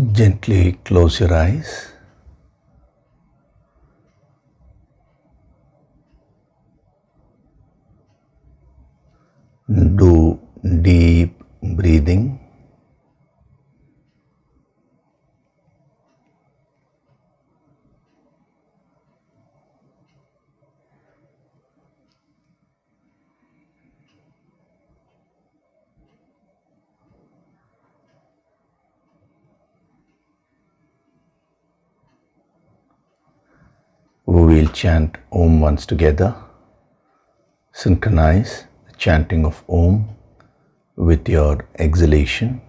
Gently close your eyes. Do deep breathing. We will chant Om once together. Synchronize the chanting of Om with your exhalation.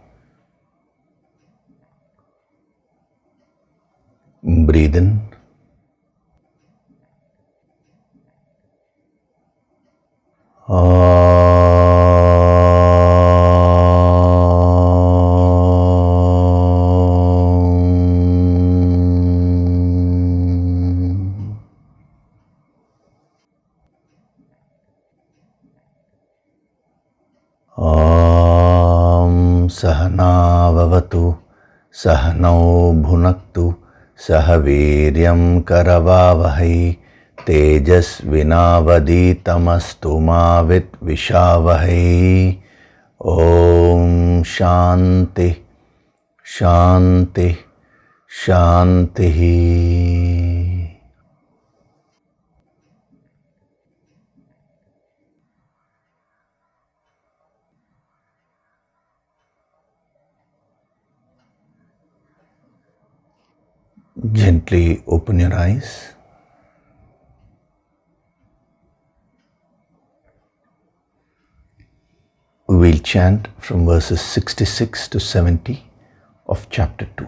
Breathe in. Sahana vavatu, sahanau bhunaktu, sahaviryam karavavahai, tejas vinavaditamastu ma vitvishavahai. Om Shanti, Shanti, Shanti. Gently open your eyes. We will chant from verses 66 to 70 of chapter 2.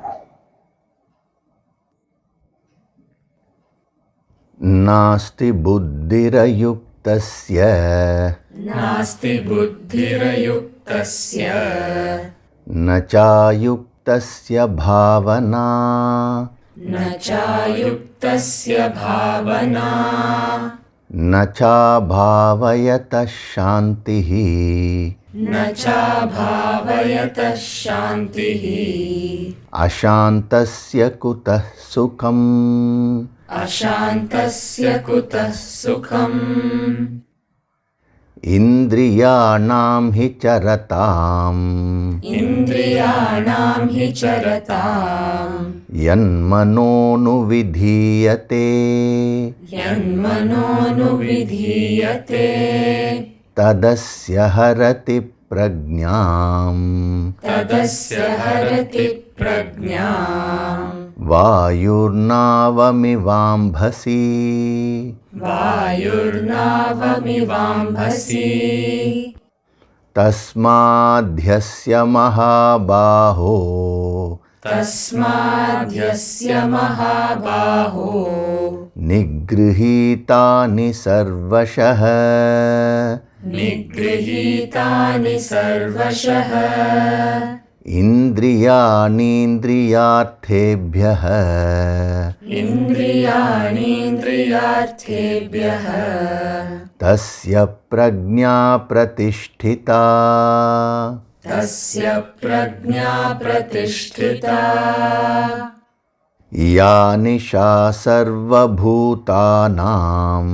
Nasti buddhirayuktasya, Nasti buddhirayuktasya, nachayuktasya bhavana, nachayuktasya bhavana, nacha bhavayata shantihi, nacha bhavayata shantihi, ashantasya kutah sukham, ashantasya kutah sukham, indriyanam hi charatam, indriyanam hi charatam, yanmano vidhiyate, yanmano vidhiyate, tadasya harati prajñam, tadasya harati prajñam, vayurnavamivambhasi, vayurnavamivambhasi, tasmadhyasya mahabaho, tasmadhyasya mahabaho, nigrihitani sarvashah, nigrihitani sarvashah, indriyanindriyarthebhyah, indriyanindriyarthebhyah, tasya prajña pratisthita, tasya prajña pratisthita, ya nisha sarvabhutanam,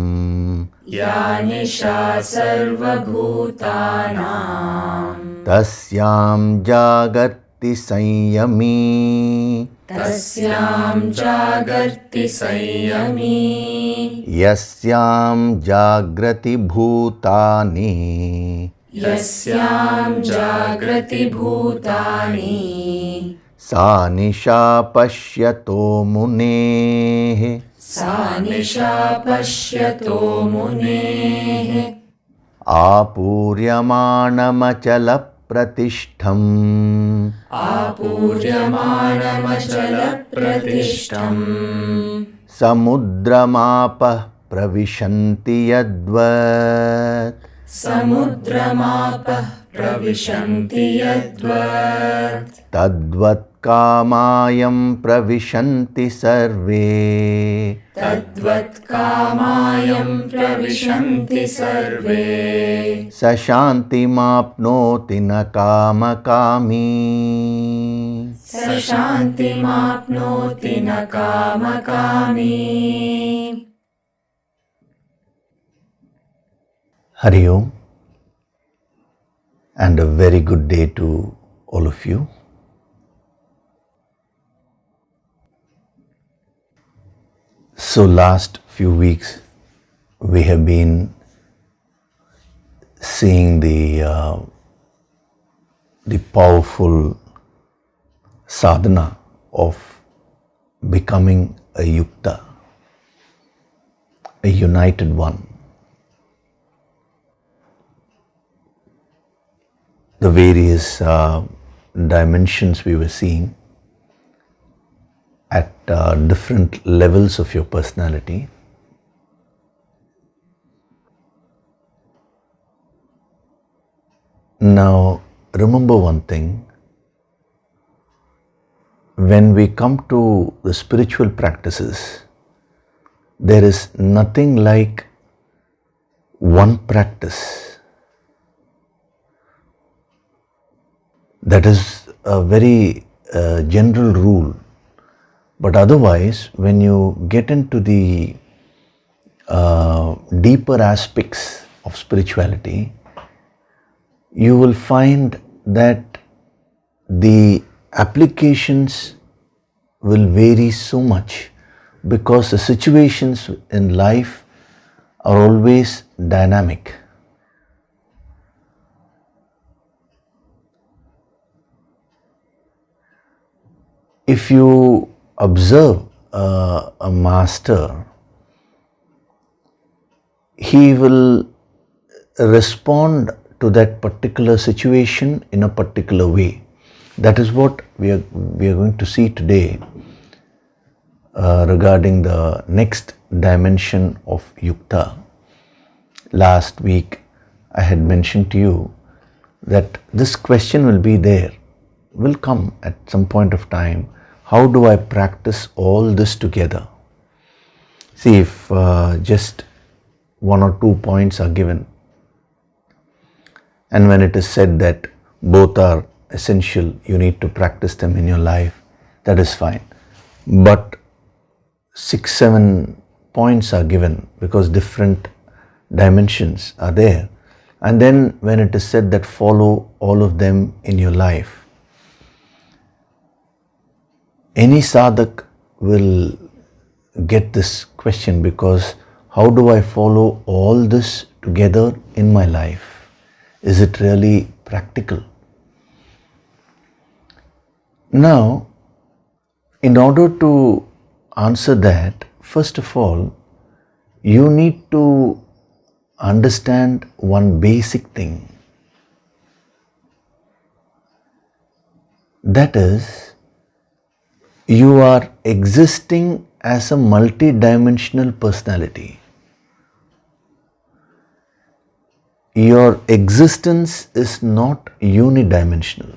ya nisha sarvabhutanam, tasyam jagarti sanyami, tasyam jagarti sanyami, yasyam jagrati bhutani, yasyam jagrati bhutani, sa nisha pashyato muneः, sa nisha pashyato muneः, आपूर्यमाणमचल प्रतिष्ठम्, आपूर्यमाणमचलप्रतिष्ठम्, समुद्रमापः प्रविशन्ति यद्वत्, समुद्रमापः प्रविशन्ति यद्वत्, तद्वत् कामायं प्रविशन्ति सर्वे, तद्वत् कामायं प्रविशन्ति सर्वे, स शान्तिमाप्नोति न कामकामी, स शान्तिमाप्नोति न कामकामी. Hari Om, and a very good day to all of you. So last few weeks we have been seeing the powerful sadhana of becoming a yukta, a united one. The various dimensions we were seeing at different levels of your personality. Now, remember one thing. When we come to the spiritual practices, there is nothing like one practice. That is a very general rule. But otherwise, when you get into the deeper aspects of spirituality, you will find that the applications will vary so much because the situations in life are always dynamic. If you observe a master, he will respond to that particular situation in a particular way. That is what we are going to see today regarding the next dimension of yukta. Last week I had mentioned to you that this question will come at some point of time. How do I practice all this together? See, if just one or two points are given, and when it is said that both are essential, you need to practice them in your life, that is fine. But 6-7 points are given because different dimensions are there. And then when it is said that follow all of them in your life, any sadhak will get this question, because how do I follow all this together in my life? Is it really practical? Now, in order to answer that, first of all, you need to understand one basic thing. That is, you are existing as a multi-dimensional personality. Your existence is not unidimensional.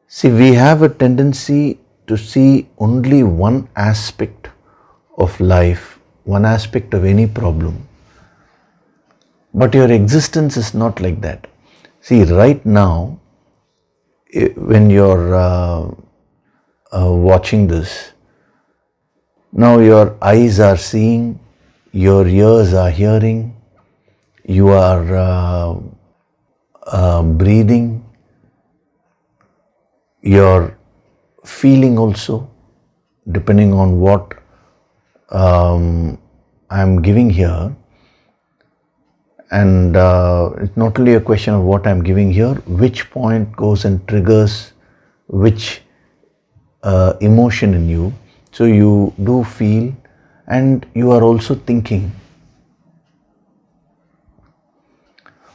See, we have a tendency to see only one aspect of life, one aspect of any problem. But your existence is not like that. See, right now, when you're watching this, now your eyes are seeing, your ears are hearing, you are breathing, you're feeling also, depending on what I'm giving here. And it's not only a question of what I'm giving here, which point goes and triggers which emotion in you. So you do feel, and you are also thinking.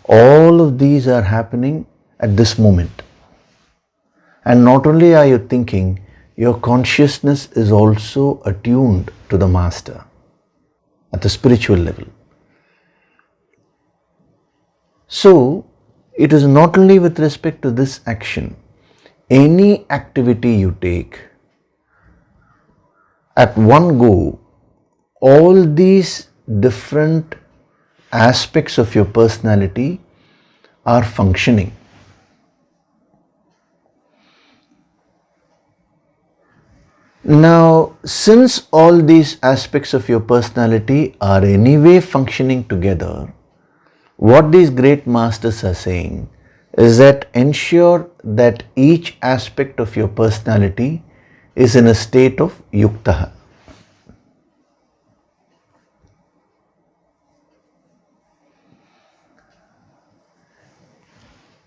All of these are happening at this moment. And not only are you thinking, your consciousness is also attuned to the Master at the spiritual level. So, it is not only with respect to this action. Any activity you take, at one go, all these different aspects of your personality are functioning. Now, since all these aspects of your personality are anyway functioning together, what these great masters are saying is that ensure that each aspect of your personality is in a state of yuktaha.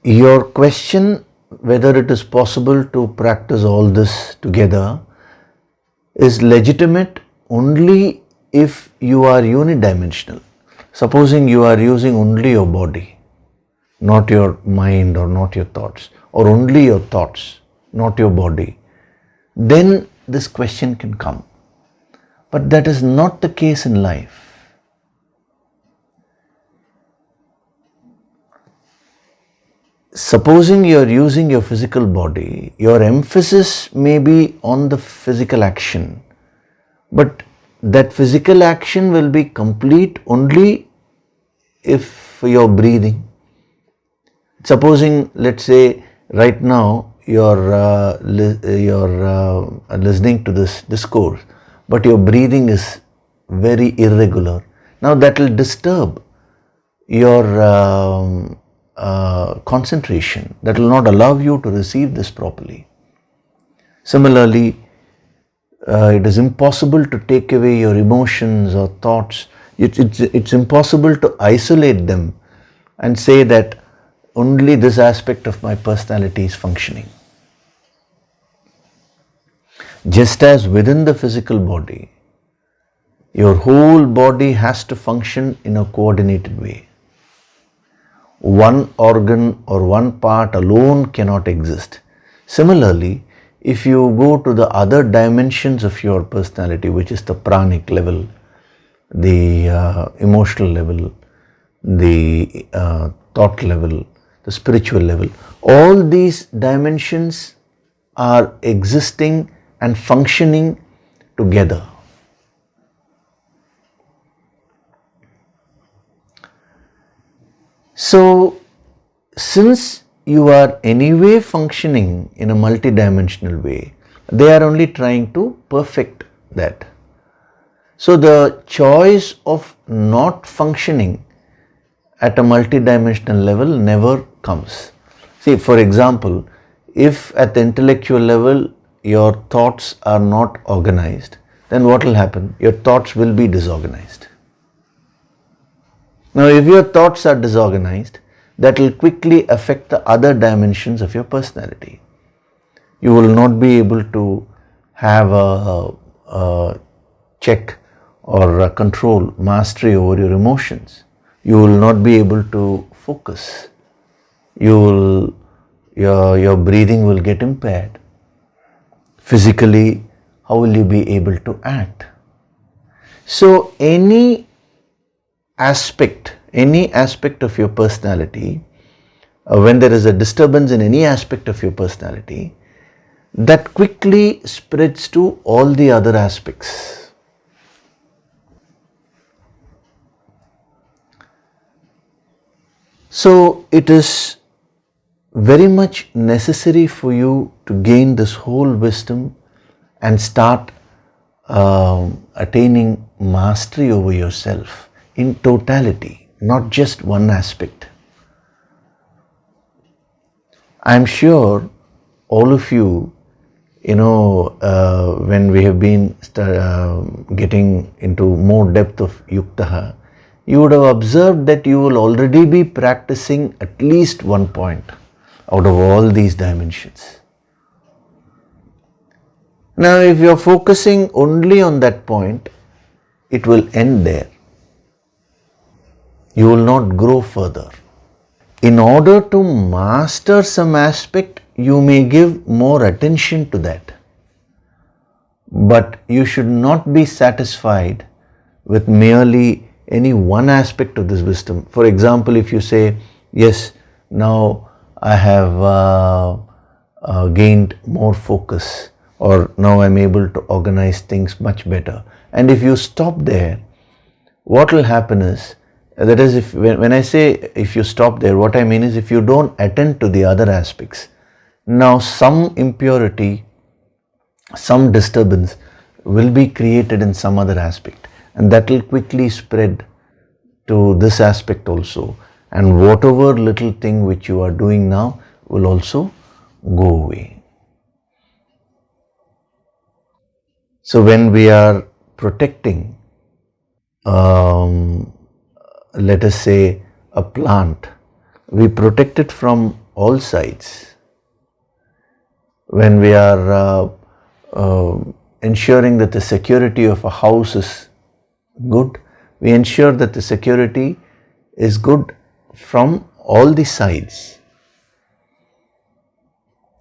Your question whether it is possible to practice all this together is legitimate only if you are unidimensional. Supposing you are using only your body, not your mind or not your thoughts, or only your thoughts, not your body, then this question can come. But that is not the case in life. Supposing you are using your physical body, your emphasis may be on the physical action, but that physical action will be complete only if you're breathing. Supposing, let's say, right now you're listening to this discourse, but your breathing is very irregular. Now that will disturb your concentration, that will not allow you to receive this properly. Similarly, it is impossible to take away your emotions or thoughts. It's impossible to isolate them and say that only this aspect of my personality is functioning. Just as within the physical body, your whole body has to function in a coordinated way. One organ or one part alone cannot exist. Similarly, if you go to the other dimensions of your personality, which is the pranic level, the emotional level, the thought level, the spiritual level, all these dimensions are existing and functioning together. So, since you are anyway functioning in a multidimensional way, they are only trying to perfect that. So, the choice of not functioning at a multidimensional level never comes. See, for example, if at the intellectual level your thoughts are not organized, then what will happen? Your thoughts will be disorganized. Now, if your thoughts are disorganized, that will quickly affect the other dimensions of your personality. You will not be able to have a check or a control, mastery over your emotions. You will not be able to focus. Your breathing will get impaired. Physically, how will you be able to act? So, any aspect of your personality, when there is a disturbance in any aspect of your personality, that quickly spreads to all the other aspects. So it is very much necessary for you to gain this whole wisdom and start attaining mastery over yourself in totality, not just one aspect. I am sure all of you, when we have been getting into more depth of yuktaha, you would have observed that you will already be practicing at least one point out of all these dimensions. Now, if you are focusing only on that point, it will end there. You will not grow further. In order to master some aspect, you may give more attention to that. But you should not be satisfied with merely any one aspect of this wisdom. For example, if you say, yes, now I have gained more focus, or now I am able to organize things much better. And if you stop there, what will happen is, that is, when I say if you stop there, what I mean is if you don't attend to the other aspects, now some impurity some disturbance will be created in some other aspect, and that will quickly spread to this aspect also, and whatever little thing which you are doing now will also go away. So when we are protecting, let us say, a plant, we protect it from all sides. When we are ensuring that the security of a house is good, we ensure that the security is good from all the sides.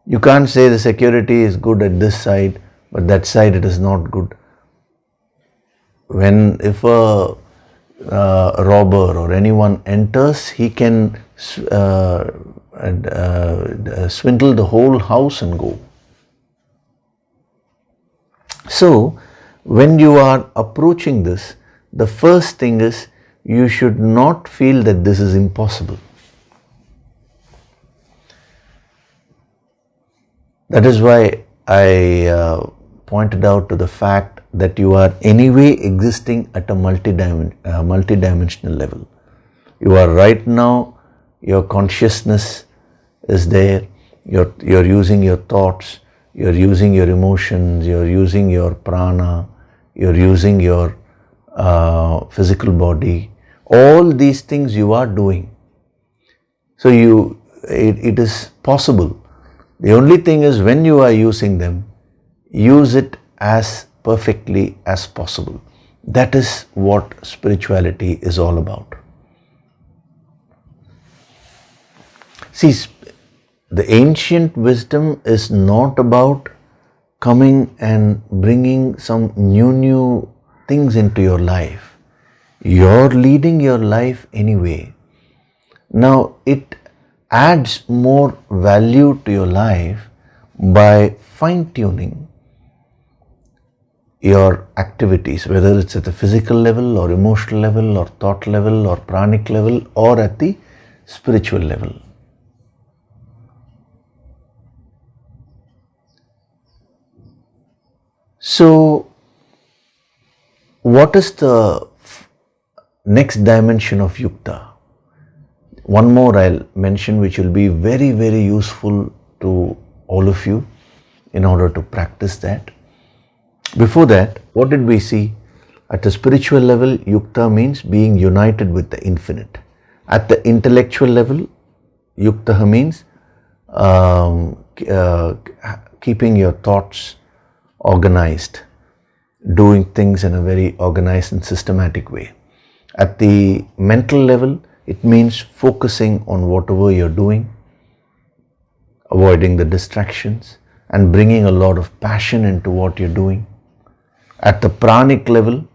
You can't say the security is good at this side, but that side it is not good. If a robber or anyone enters, he can swindle the whole house and go. So, when you are approaching this, the first thing is you should not feel that this is impossible. That is why I pointed out to the fact that you are anyway existing at a multidimensional level. You are right now, your consciousness is there, you're using your thoughts, you're using your emotions, you're using your prana, you're using your physical body. All these things you are doing. So it is possible. The only thing is, when you are using them, use it as perfectly as possible. That is what spirituality is all about. See, the ancient wisdom is not about coming and bringing some new things into your life. You're leading your life anyway. Now it adds more value to your life by fine-tuning your activities, whether it's at the physical level or emotional level or thought level or pranic level or at the spiritual level. So, what is the next dimension of yukta? One more I'll mention, which will be very, very useful to all of you in order to practice that. Before that, what did we see? At the spiritual level, yukta means being united with the infinite. At the intellectual level, yukta means keeping your thoughts organized, doing things in a very organized and systematic way. At the mental level, it means focusing on whatever you're doing, avoiding the distractions, and bringing a lot of passion into what you're doing. At the pranic level,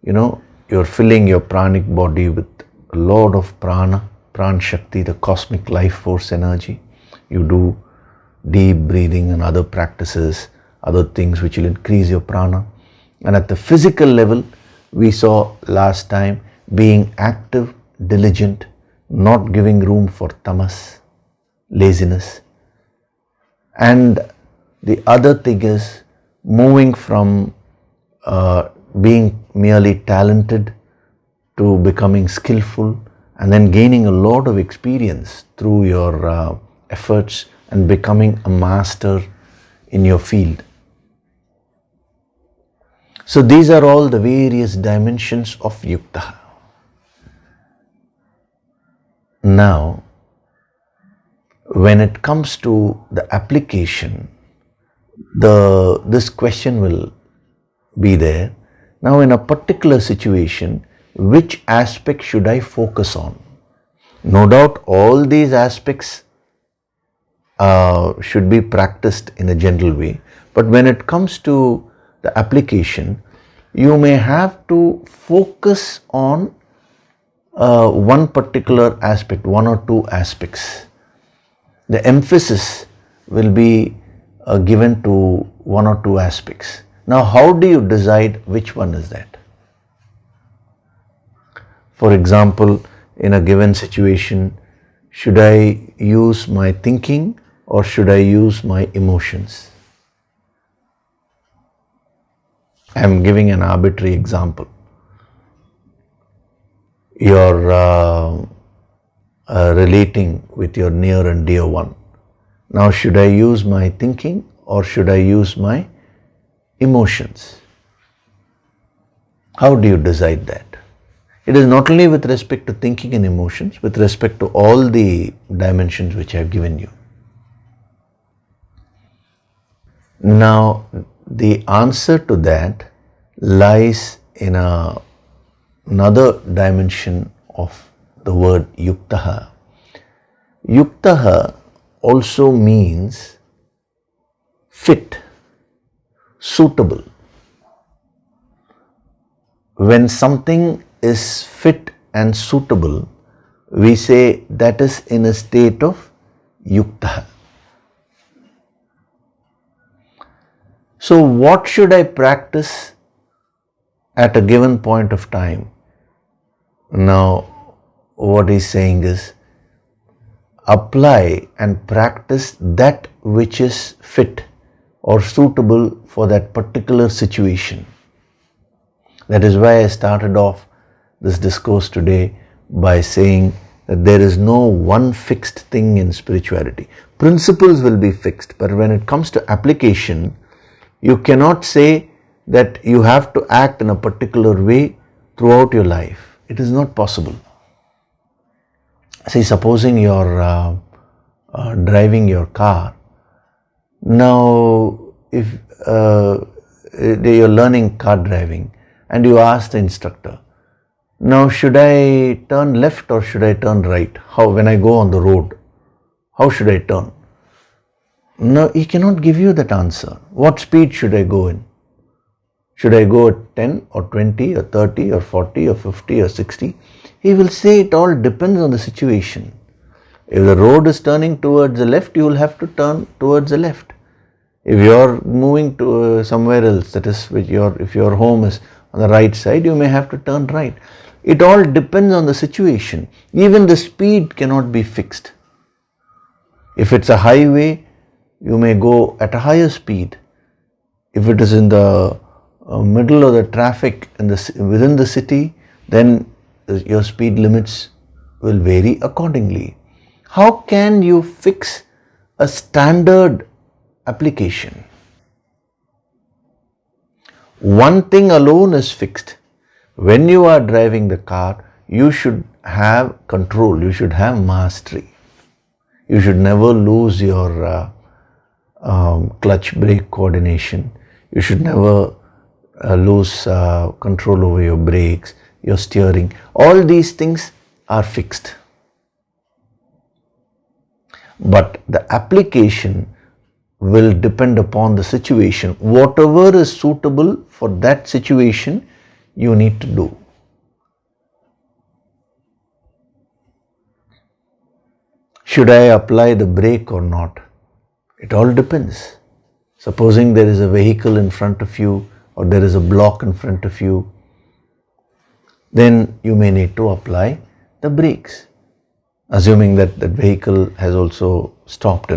you're filling your pranic body with a lot of prana, pran shakti, the cosmic life force energy. You do deep breathing and other practices, other things which will increase your prana. And at the physical level, we saw last time, being active, diligent, not giving room for tamas, laziness. And the other thing is moving from being merely talented to becoming skillful, and then gaining a lot of experience through your efforts and becoming a master in your field. So these are all the various dimensions of yukta. Now, when it comes to the application, this question will be there. Now, in a particular situation, which aspect should I focus on? No doubt all these aspects should be practiced in a general way, but when it comes to the application, you may have to focus on one particular aspect, one or two aspects. The emphasis will be given to one or two aspects. Now, how do you decide which one is that? For example, in a given situation, should I use my thinking or should I use my emotions? I am giving an arbitrary example. You're relating with your near and dear one. Now, should I use my thinking or should I use my emotions? How do you decide that? It is not only with respect to thinking and emotions, with respect to all the dimensions which I have given you. Now, the answer to that lies in another dimension of the word yuktaha. Yuktaha also means fit, suitable. When something is fit and suitable, we say that is in a state of yuktaha. So what should I practice at a given point of time? Now, what he's saying is, apply and practice that which is fit or suitable for that particular situation. That is why I started off this discourse today by saying that there is no one fixed thing in spirituality. Principles will be fixed, but when it comes to application, you cannot say that you have to act in a particular way throughout your life. It is not possible. See, supposing you're driving your car. Now, if you're learning car driving and you ask the instructor, now should I turn left or should I turn right? How, when I go on the road, how should I turn? No, he cannot give you that answer. What speed should I go in? Should I go at 10 or 20 or 30 or 40 or 50 or 60? He will say it all depends on the situation. If the road is turning towards the left, you will have to turn towards the left. If you are moving to somewhere else, that is, if your home is on the right side, you may have to turn right. It all depends on the situation. Even the speed cannot be fixed. If it's a highway, you may go at a higher speed. If it is in the middle of the traffic within the city, then your speed limits will vary accordingly. How can you fix a standard application? One thing alone is fixed. When you are driving the car, you should have control, you should have mastery. You should never lose your clutch brake coordination. You should never lose control over your brakes, your steering. All these things are fixed. But the application will depend upon the situation. Whatever is suitable for that situation, you need to do. Should I apply the brake or not? It all depends. Supposing there is a vehicle in front of you or there is a block in front of you, then you may need to apply the brakes. Assuming that that vehicle has also stopped,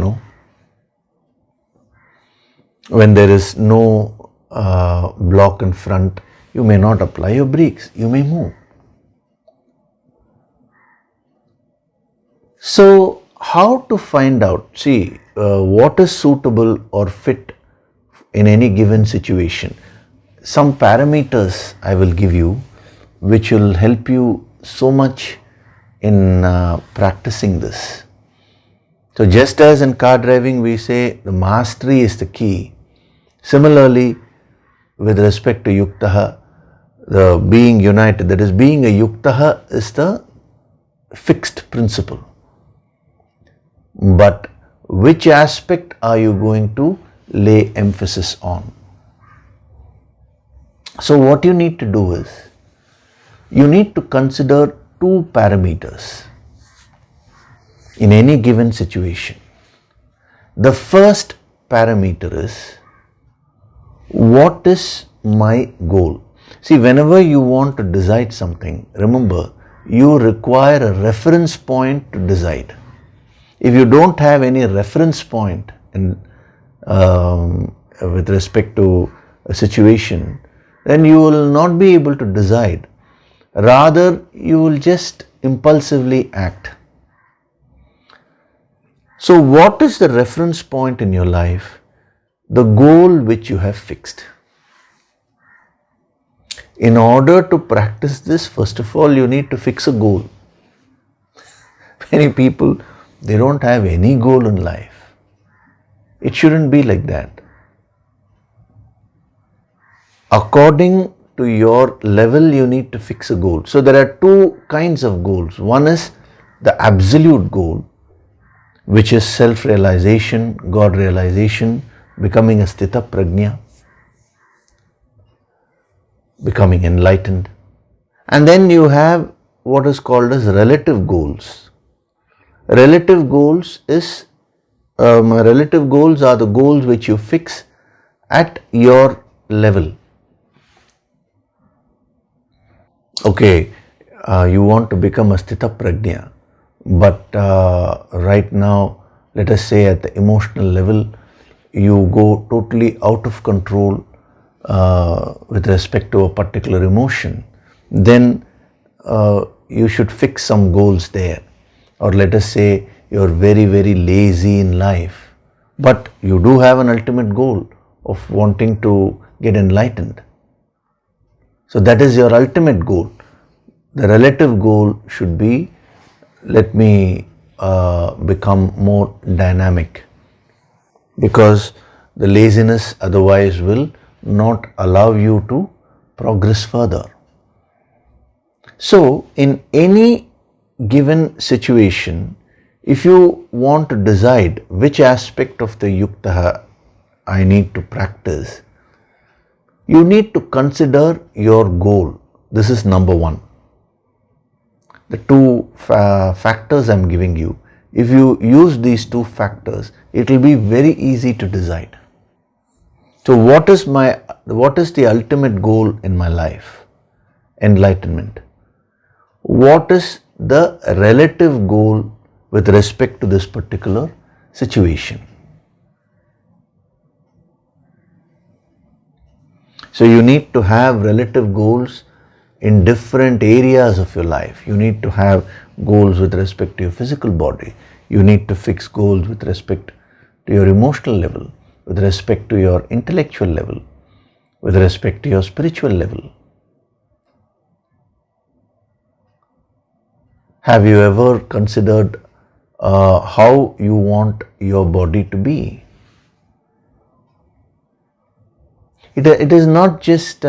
When there is no block in front, you may not apply your brakes. You may move. So, how to find out? See, what is suitable or fit in any given situation? Some parameters I will give you, which will help you so much in practicing this. So just as in car driving we say the mastery is the key, similarly with respect to yuktaha, the being united, that is being a yuktaha is the fixed principle. But which aspect are you going to lay emphasis on? So what you need to do is, you need to consider two parameters in any given situation. The first parameter is, what is my goal? See, whenever you want to decide something, remember, you require a reference point to decide. If you don't have any reference point with respect to a situation, then you will not be able to decide. Rather, you will just impulsively act. So, what is the reference point in your life? The goal which you have fixed. In order to practice this, first of all, you need to fix a goal. Many people, they don't have any goal in life. It shouldn't be like that. According to your level, you need to fix a goal. So there are two kinds of goals. One is the absolute goal, which is self-realization, God realization, becoming a sthita prajna, becoming enlightened. And then you have what is called as relative goals. Relative goals are the goals which you fix at your level. Okay, you want to become a sthita prajna, but right now, let us say at the emotional level, you go totally out of control with respect to a particular emotion, then you should fix some goals there. Or let us say you're very, very lazy in life, but you do have an ultimate goal of wanting to get enlightened. So that is your ultimate goal. The relative goal should be, let me become more dynamic, because the laziness otherwise will not allow you to progress further. So in any given situation, if you want to decide which aspect of the yukta I need to practice, you need to consider your goal. This is number one. The two factors I am giving you, if you use these two factors, it will be very easy to decide. So what is the ultimate goal in my life? Enlightenment. What is the relative goal with respect to this particular situation? So you need to have relative goals in different areas of your life. You need to have goals with respect to your physical body. You need to fix goals with respect to your emotional level, with respect to your intellectual level, with respect to your spiritual level. Have you ever considered how you want your body to be? It is not just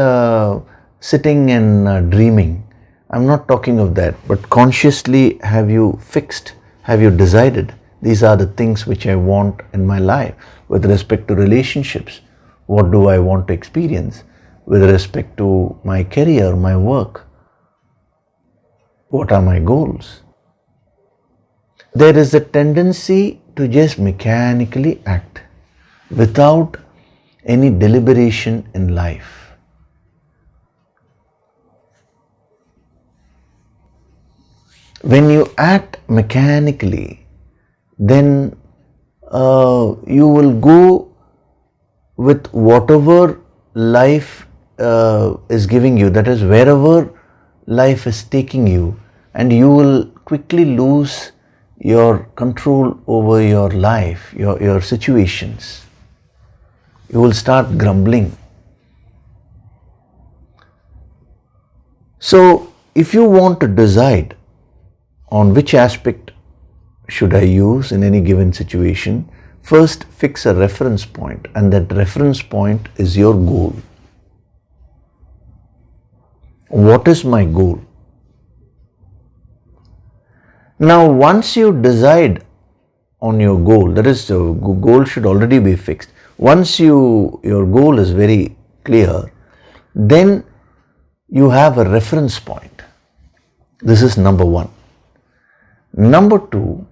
sitting and dreaming. I'm not talking of that, but consciously have you fixed, have you decided, these are the things which I want in my life with respect to relationships. What do I want to experience with respect to my career, my work? What are my goals? There is a tendency to just mechanically act without any deliberation in life. When you act mechanically, then you will go with whatever life is giving you, that is, wherever life is taking you, and you will quickly lose your control over your life, your situations. You will start grumbling. So, if you want to decide on which aspect should I use in any given situation, first fix a reference point, and that reference point is your goal. What is my goal? Now, once you decide on your goal, that is, the goal should already be fixed. Once your goal is very clear, then you have a reference point. This is number one. Number two,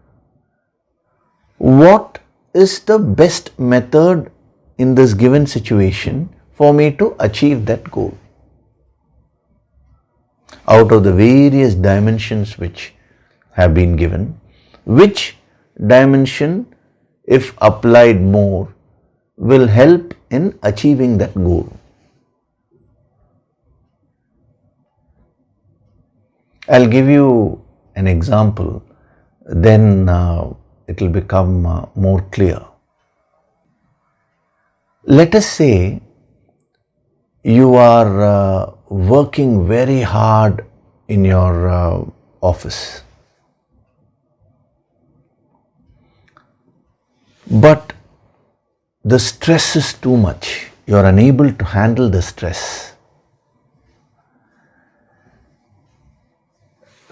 what is the best method in this given situation for me to achieve that goal? Out of the various dimensions which have been given, which dimension, if applied more, will help in achieving that goal? I'll give you an example, then it will become more clear. Let us say you are working very hard in your office, but the stress is too much. You are unable to handle the stress.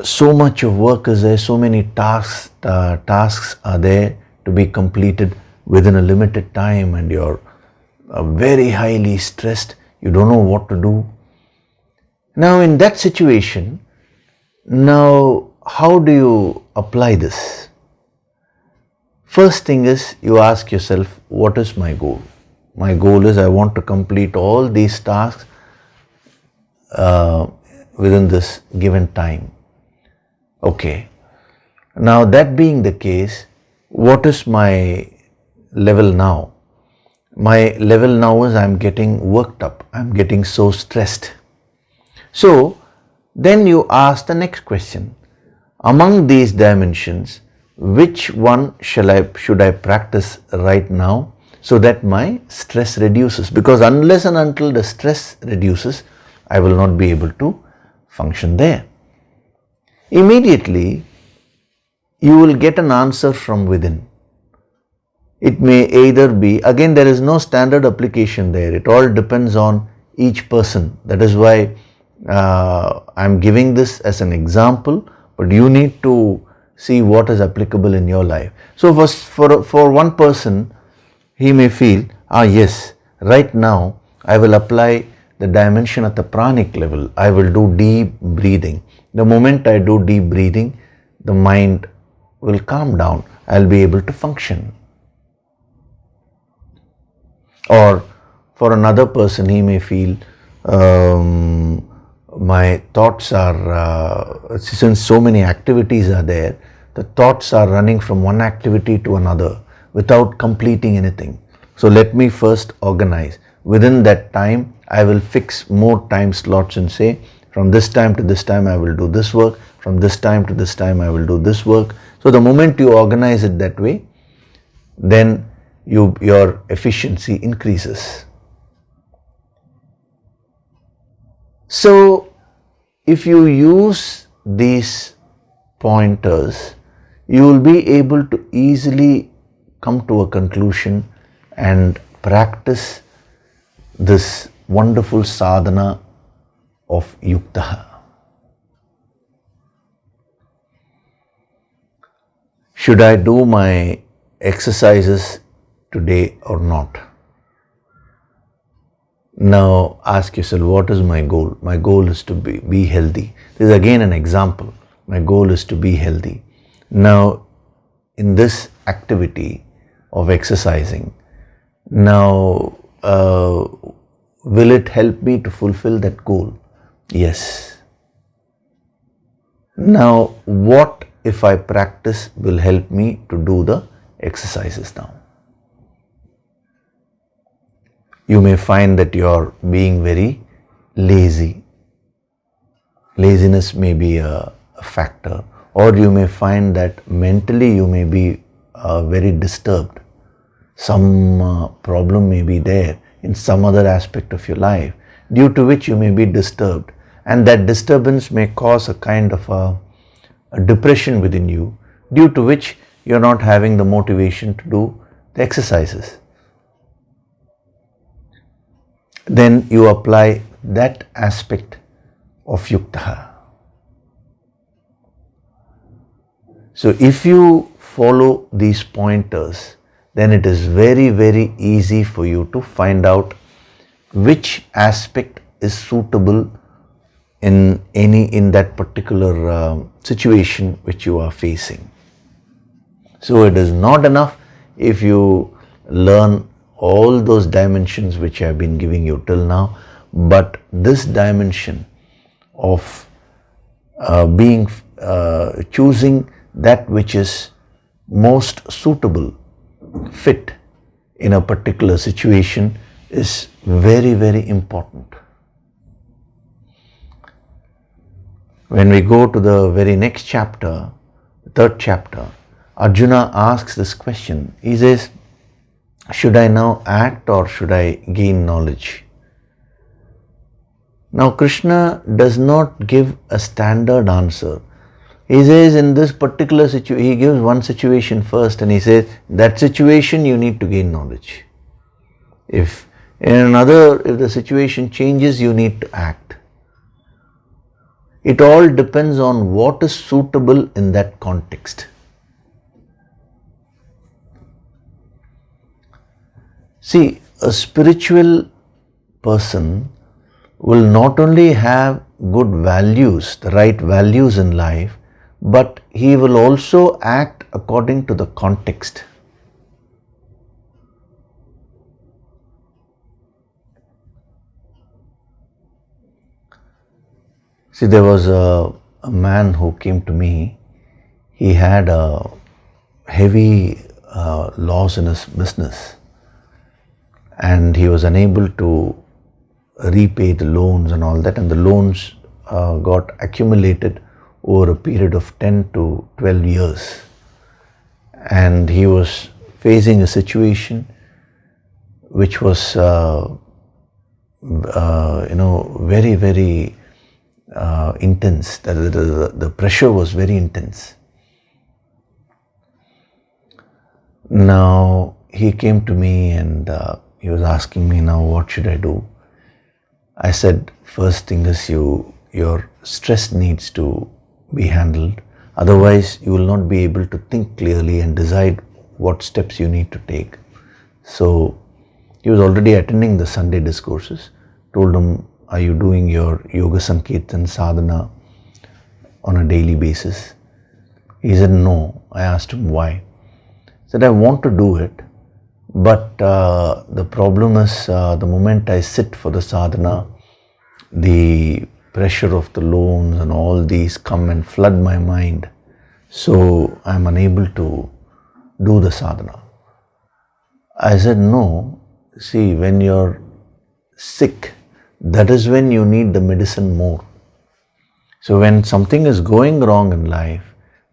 So much of work is there, so many tasks are there to be completed within a limited time, and you're very highly stressed. You don't know what to do. Now in that situation, now how do you apply this? First thing is, you ask yourself, what is my goal? My goal is I want to complete all these tasks within this given time. Okay. Now that being the case, what is my level now? My level now is I'm getting worked up. I'm getting so stressed. So then you ask the next question. Among these dimensions, which one should I practice right now so that my stress reduces? Because unless and until the stress reduces, I will not be able to function there. Immediately, you will get an answer from within. It may either be, again there is no standard application there, it all depends on each person. That is why I am giving this as an example, but you need to see what is applicable in your life. So for one person, he may feel, yes, right now I will apply the dimension at the pranic level. I will do deep breathing. The moment I do deep breathing, the mind will calm down. I'll be able to function. Or for another person, he may feel, my thoughts are, since so many activities are there, the thoughts are running from one activity to another without completing anything. So let me first organize. Within that time, I will fix more time slots and say, from this time to this time I will do this work, from this time to this time I will do this work. So the moment you organize it that way, then your efficiency increases. So if you use these pointers, you will be able to easily come to a conclusion and practice this wonderful sadhana of yukta. Should I do my exercises today or not? Now ask yourself, what is my goal? My goal is to be healthy. This is again an example. My goal is to be healthy. Now in this activity of exercising, now will it help me to fulfill that goal? Yes. Now what if I practice will help me to do the exercises now? You may find that you are being very lazy. Laziness may be a factor, or you may find that mentally you may be very disturbed. Some problem may be there in some other aspect of your life, due to which you may be disturbed, and that disturbance may cause a kind of a depression within you, due to which you are not having the motivation to do the exercises. Then you apply that aspect of yukta. So if you follow these pointers, then it is very, very easy for you to find out which aspect is suitable in that particular situation which you are facing. So it is not enough if you learn all those dimensions which I have been giving you till now, but this dimension of choosing that which is most suitable, fit in a particular situation is very, very important. When we go to the very next chapter, the third chapter, Arjuna asks this question. He says, should I now act or should I gain knowledge? Now Krishna does not give a standard answer. He says in this particular situation, he gives one situation first and he says, that situation you need to gain knowledge. If the situation changes, you need to act. It all depends on what is suitable in that context. See, a spiritual person will not only have good values, the right values in life, but he will also act according to the context. See, there was a man who came to me. He had a heavy loss in his business and he was unable to repay the loans and all that, and the loans got accumulated over a period of 10 to 12 years. And he was facing a situation which was very, very intense. The pressure was very intense. Now he came to me and he was asking me, now what should I do? I said, first thing is your stress needs to be handled. Otherwise, you will not be able to think clearly and decide what steps you need to take. So he was already attending the Sunday discourses. Told him, are you doing your yoga sankirtan sadhana on a daily basis? He said, no. I asked him why. He said, I want to do it, but the problem is the moment I sit for the sadhana, the pressure of the loans and all these come and flood my mind. So I'm unable to do the sadhana. I said, no. See, when you're sick, that is when you need the medicine more. So when something is going wrong in life,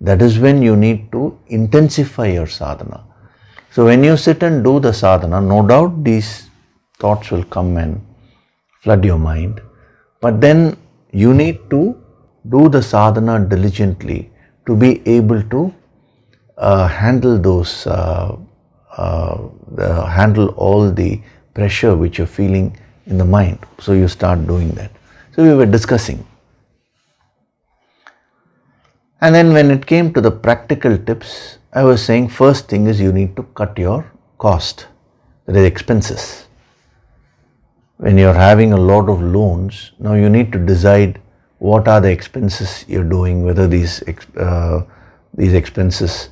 that is when you need to intensify your sadhana. So when you sit and do the sadhana, no doubt these thoughts will come and flood your mind. But then you need to do the sadhana diligently to be able to handle handle all the pressure which you're feeling in the mind. So you start doing that. So we were discussing. And then when it came to the practical tips, I was saying first thing is you need to cut your cost, that is expenses. When you're having a lot of loans, now you need to decide what are the expenses you're doing, whether these expenses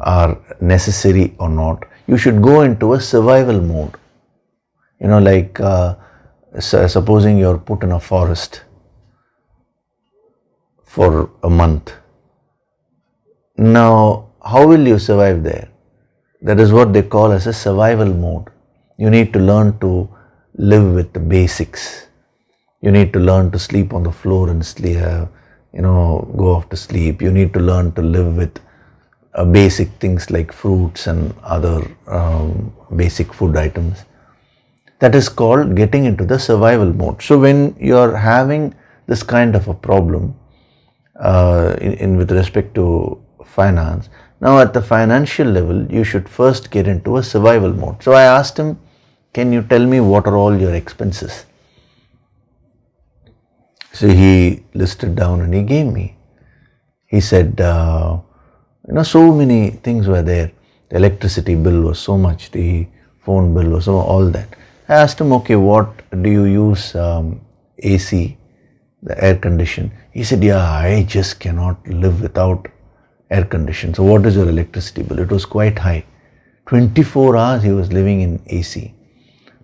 are necessary or not. You should go into a survival mode. Like supposing you're put in a forest for a month. Now, how will you survive there? That is what they call as a survival mode. You need to learn to live with the basics. You need to learn to sleep on the floor and sleep, go off to sleep. You need to learn to live with basic things like fruits and other basic food items. That is called getting into the survival mode. So when you are having this kind of a problem with respect to finance, now at the financial level, you should first get into a survival mode. So I asked him, can you tell me what are all your expenses? So he listed down and he gave me. He said, so many things were there. The electricity bill was so much, the phone bill was all that. I asked him, okay, what do you use AC, the air condition? He said, yeah, I just cannot live without air condition. So what is your electricity bill? It was quite high. 24 hours he was living in AC.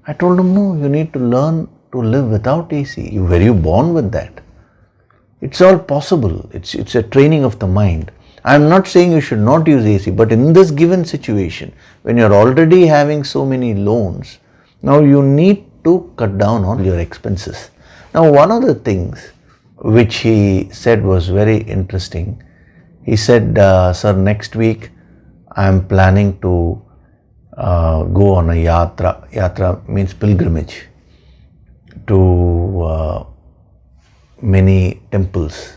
I told him, no, you need to learn to live without AC. Were you born with that? It's all possible. It's a training of the mind. I'm not saying you should not use AC, but in this given situation, when you're already having so many loans, now you need to cut down on your expenses. Now, one of the things which he said was very interesting. He said, sir, next week I am planning to go on a yatra. Yatra means pilgrimage to many temples.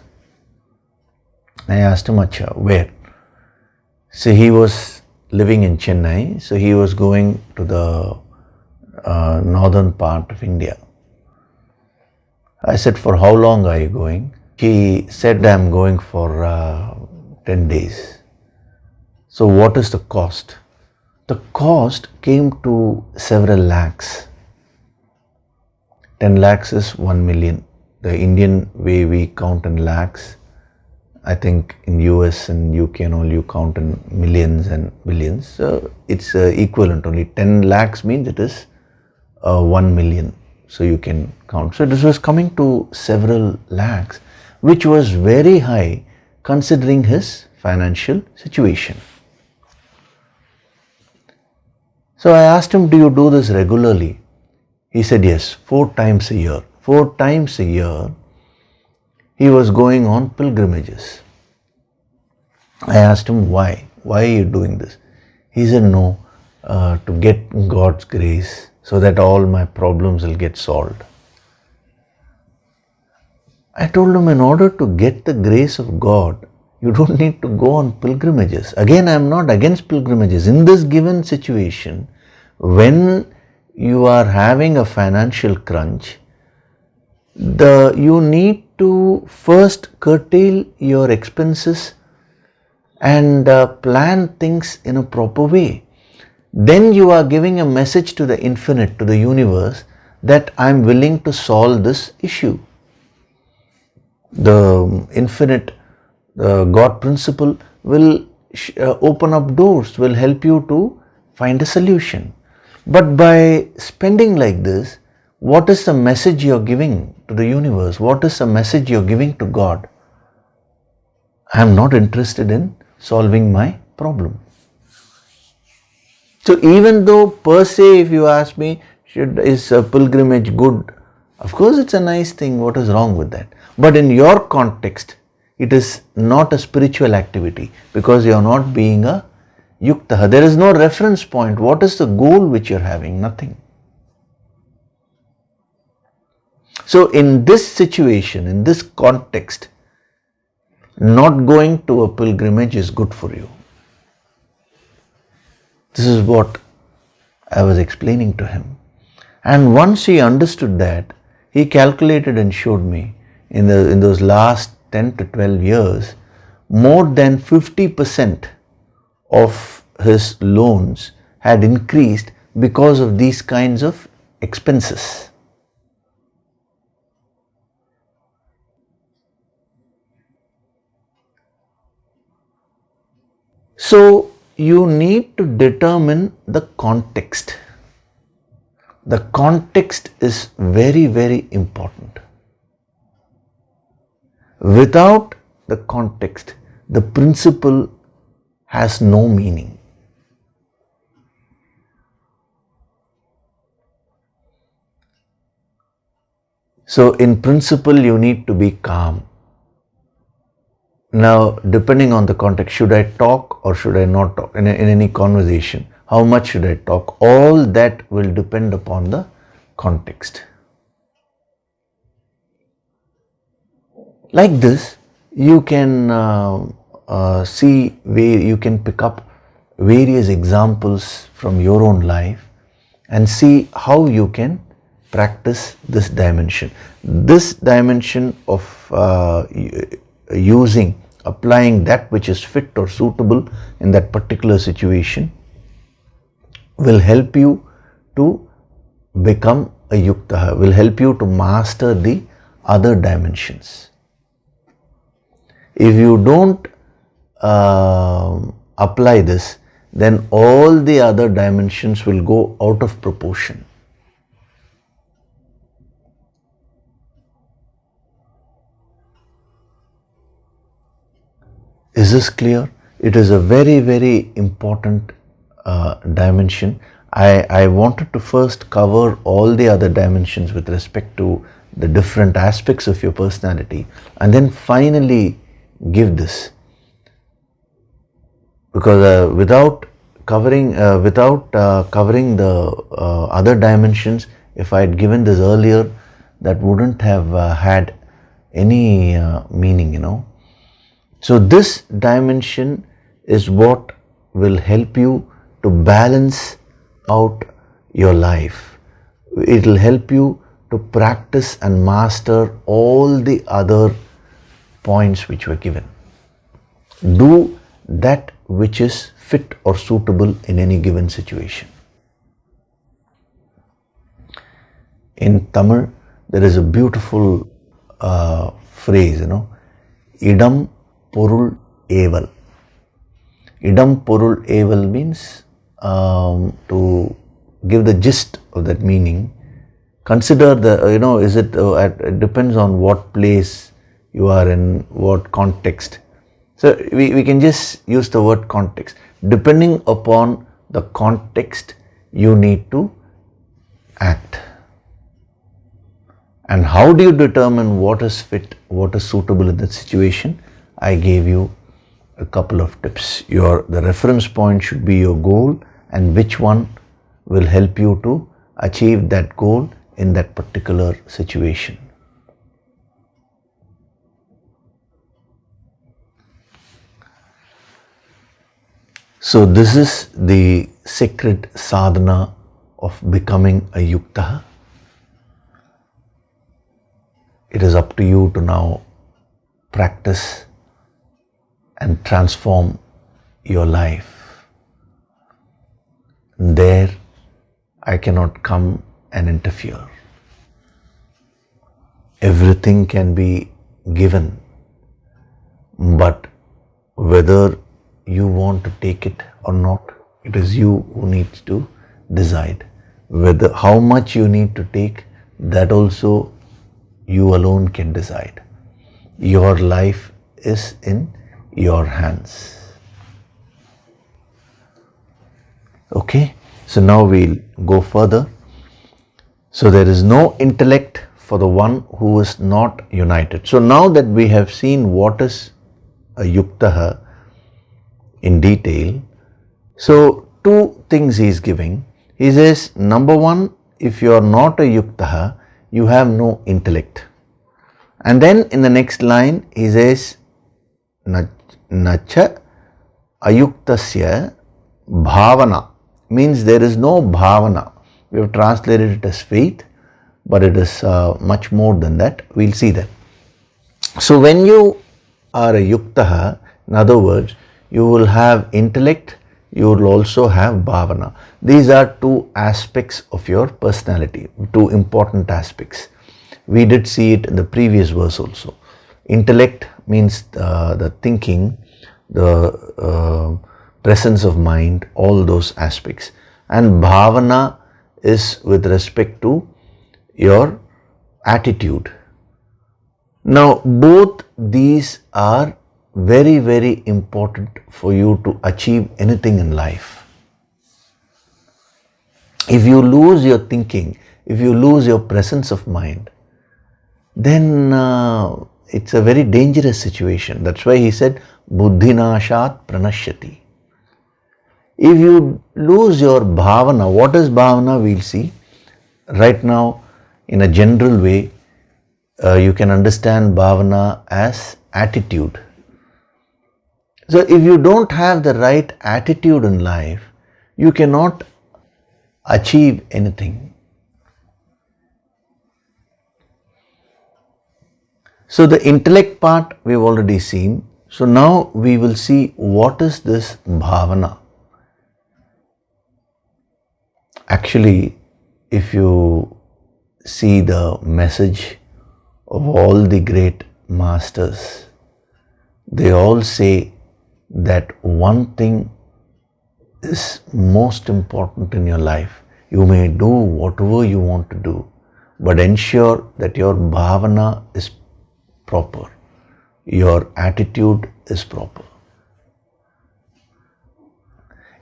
I asked him, Acha, where? So he was living in Chennai, so he was going to the northern part of India. I said, for how long are you going? He said, I'm going for 10 days. So what is the cost? The cost came to several lakhs. 10 lakhs is 1 million. The Indian way we count in lakhs. I think in US and UK and all you count in millions and billions. So it's equivalent. Only 10 lakhs means it is 1 million. So you can count. So this was coming to several lakhs, which was very high considering his financial situation. So I asked him, do you do this regularly? He said, yes, 4 times a year. 4 times a year he was going on pilgrimages. I asked him, why? Why are you doing this? He said, no, to get God's grace so that all my problems will get solved. I told him, in order to get the grace of God, you don't need to go on pilgrimages. Again, I am not against pilgrimages. In this given situation, when you are having a financial crunch, you need to first curtail your expenses and plan things in a proper way. Then you are giving a message to the infinite, to the universe, that I am willing to solve this issue. The infinite God principle will open up doors, will help you to find a solution. But by spending like this, what is the message you are giving to the universe? What is the message you are giving to God? I am not interested in solving my problem. So even though per se, if you ask me, is a pilgrimage good? Of course it's a nice thing, what is wrong with that? But in your context, it is not a spiritual activity because you are not being a yukta. There is no reference point. What is the goal which you are having? Nothing. So in this situation, in this context, not going to a pilgrimage is good for you. This is what I was explaining to him. And once he understood that, he calculated and showed me in those last 10 to 12 years, more than 50% of his loans had increased because of these kinds of expenses. So you need to determine the context. The context is very, very important. Without the context, the principle has no meaning. So in principle, you need to be calm. Now, depending on the context, should I talk or should I not talk in any conversation? How much should I talk? All that will depend upon the context. Like this, you can see where you can pick up various examples from your own life and see how you can practice this dimension. This dimension of applying that which is fit or suitable in that particular situation will help you to become a yukta, will help you to master the other dimensions. If you don't apply this, then all the other dimensions will go out of proportion. Is this clear? It is a very, very important dimension. I wanted to first cover all the other dimensions with respect to the different aspects of your personality, and then finally give this. Because without covering the other dimensions, if I had given this earlier, that wouldn't have had any meaning, So this dimension is what will help you to balance out your life. It will help you to practice and master all the other points which were given. Do that which is fit or suitable in any given situation. In Tamil, there is a beautiful phrase, idam porul eval. Idam porul eval means to give the gist of that meaning. Consider it depends on what place you are in, what context. So we can just use the word context. Depending upon the context, you need to act. And how do you determine what is fit, what is suitable in that situation? I gave you a couple of tips. The reference point should be your goal, and which one will help you to achieve that goal in that particular situation. So this is the sacred sadhana of becoming a yukta. It is up to you to now practice and transform your life. There, I cannot come and interfere. Everything can be given, but whether you want to take it or not, it is you who needs to decide. How much you need to take, that also you alone can decide. Your life is in your hands. Okay, so now we'll go further. So there is no intellect for the one who is not united. So now that we have seen what is a yuktaha in detail, so two things he is giving. He says, number one, if you are not a yuktaha, you have no intellect. And then in the next line, he says, Nacha ayuktasya bhavana, means there is no bhavana. We have translated it as faith, but it is much more than that. We'll see that. So when you are a yuktaha, in other words, you will have intellect, you will also have bhavana. These are two aspects of your personality, two important aspects. We did see it in the previous verse also. Intellect means the thinking, the presence of mind, all those aspects. And bhavana is with respect to your attitude. Now, both these are very, very important for you to achieve anything in life. If you lose your thinking, if you lose your presence of mind, then it's a very dangerous situation. That's why he said, buddhinashat pranashyati. If you lose your bhavana, what is bhavana? We'll see. Right now, in a general way, you can understand bhavana as attitude. So if you don't have the right attitude in life, you cannot achieve anything. So the intellect part we've already seen. So now we will see what is this bhavana. Actually, if you see the message of all the great masters, they all say that one thing is most important in your life. You may do whatever you want to do, but ensure that your bhavana is proper, your attitude is proper.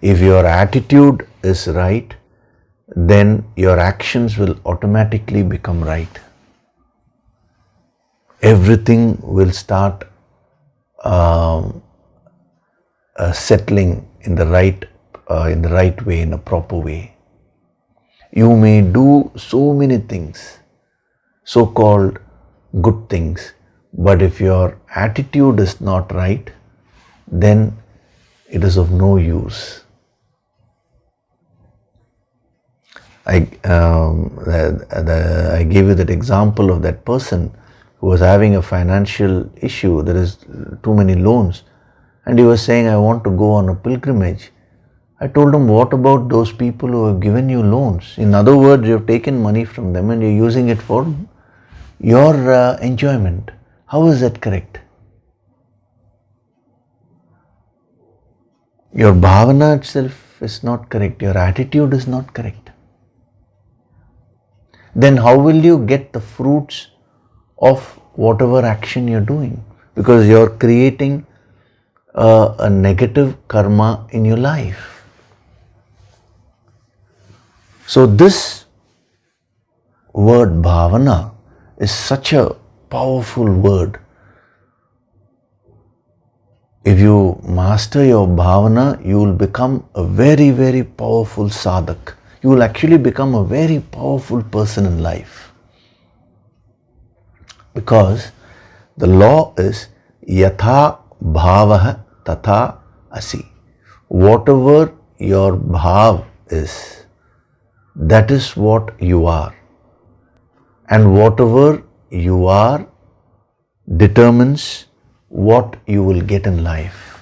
If your attitude is right, then your actions will automatically become right. everything will start settling in the right way, in a proper way. You may do so many things, so-called good things, but if your attitude is not right, then it is of no use. I gave you that example of that person who was having a financial issue. There is too many loans, and he was saying, I want to go on a pilgrimage. I told him, what about those people who have given you loans? In other words, you have taken money from them and you're using it for your enjoyment. How is that correct? Your bhavana itself is not correct. Your attitude is not correct. Then how will you get the fruits of whatever action you're doing? Because you're creating a negative karma in your life. So this word bhavana is such a powerful word. If you master your bhavana, you will become a very, very powerful sadhak. You will actually become a very powerful person in life. Because the law is yatha bhavaha tatha asi. Whatever your bhav is, that is what you are. And whatever you are determines what you will get in life.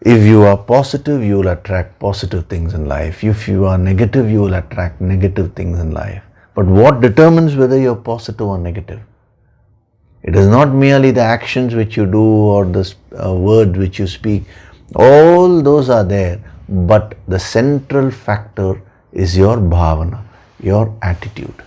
If you are positive, you will attract positive things in life. If you are negative, you will attract negative things in life. But what determines whether you are positive or negative? It is not merely the actions which you do or the words which you speak. All those are there, but the central factor is your bhavana, your attitude.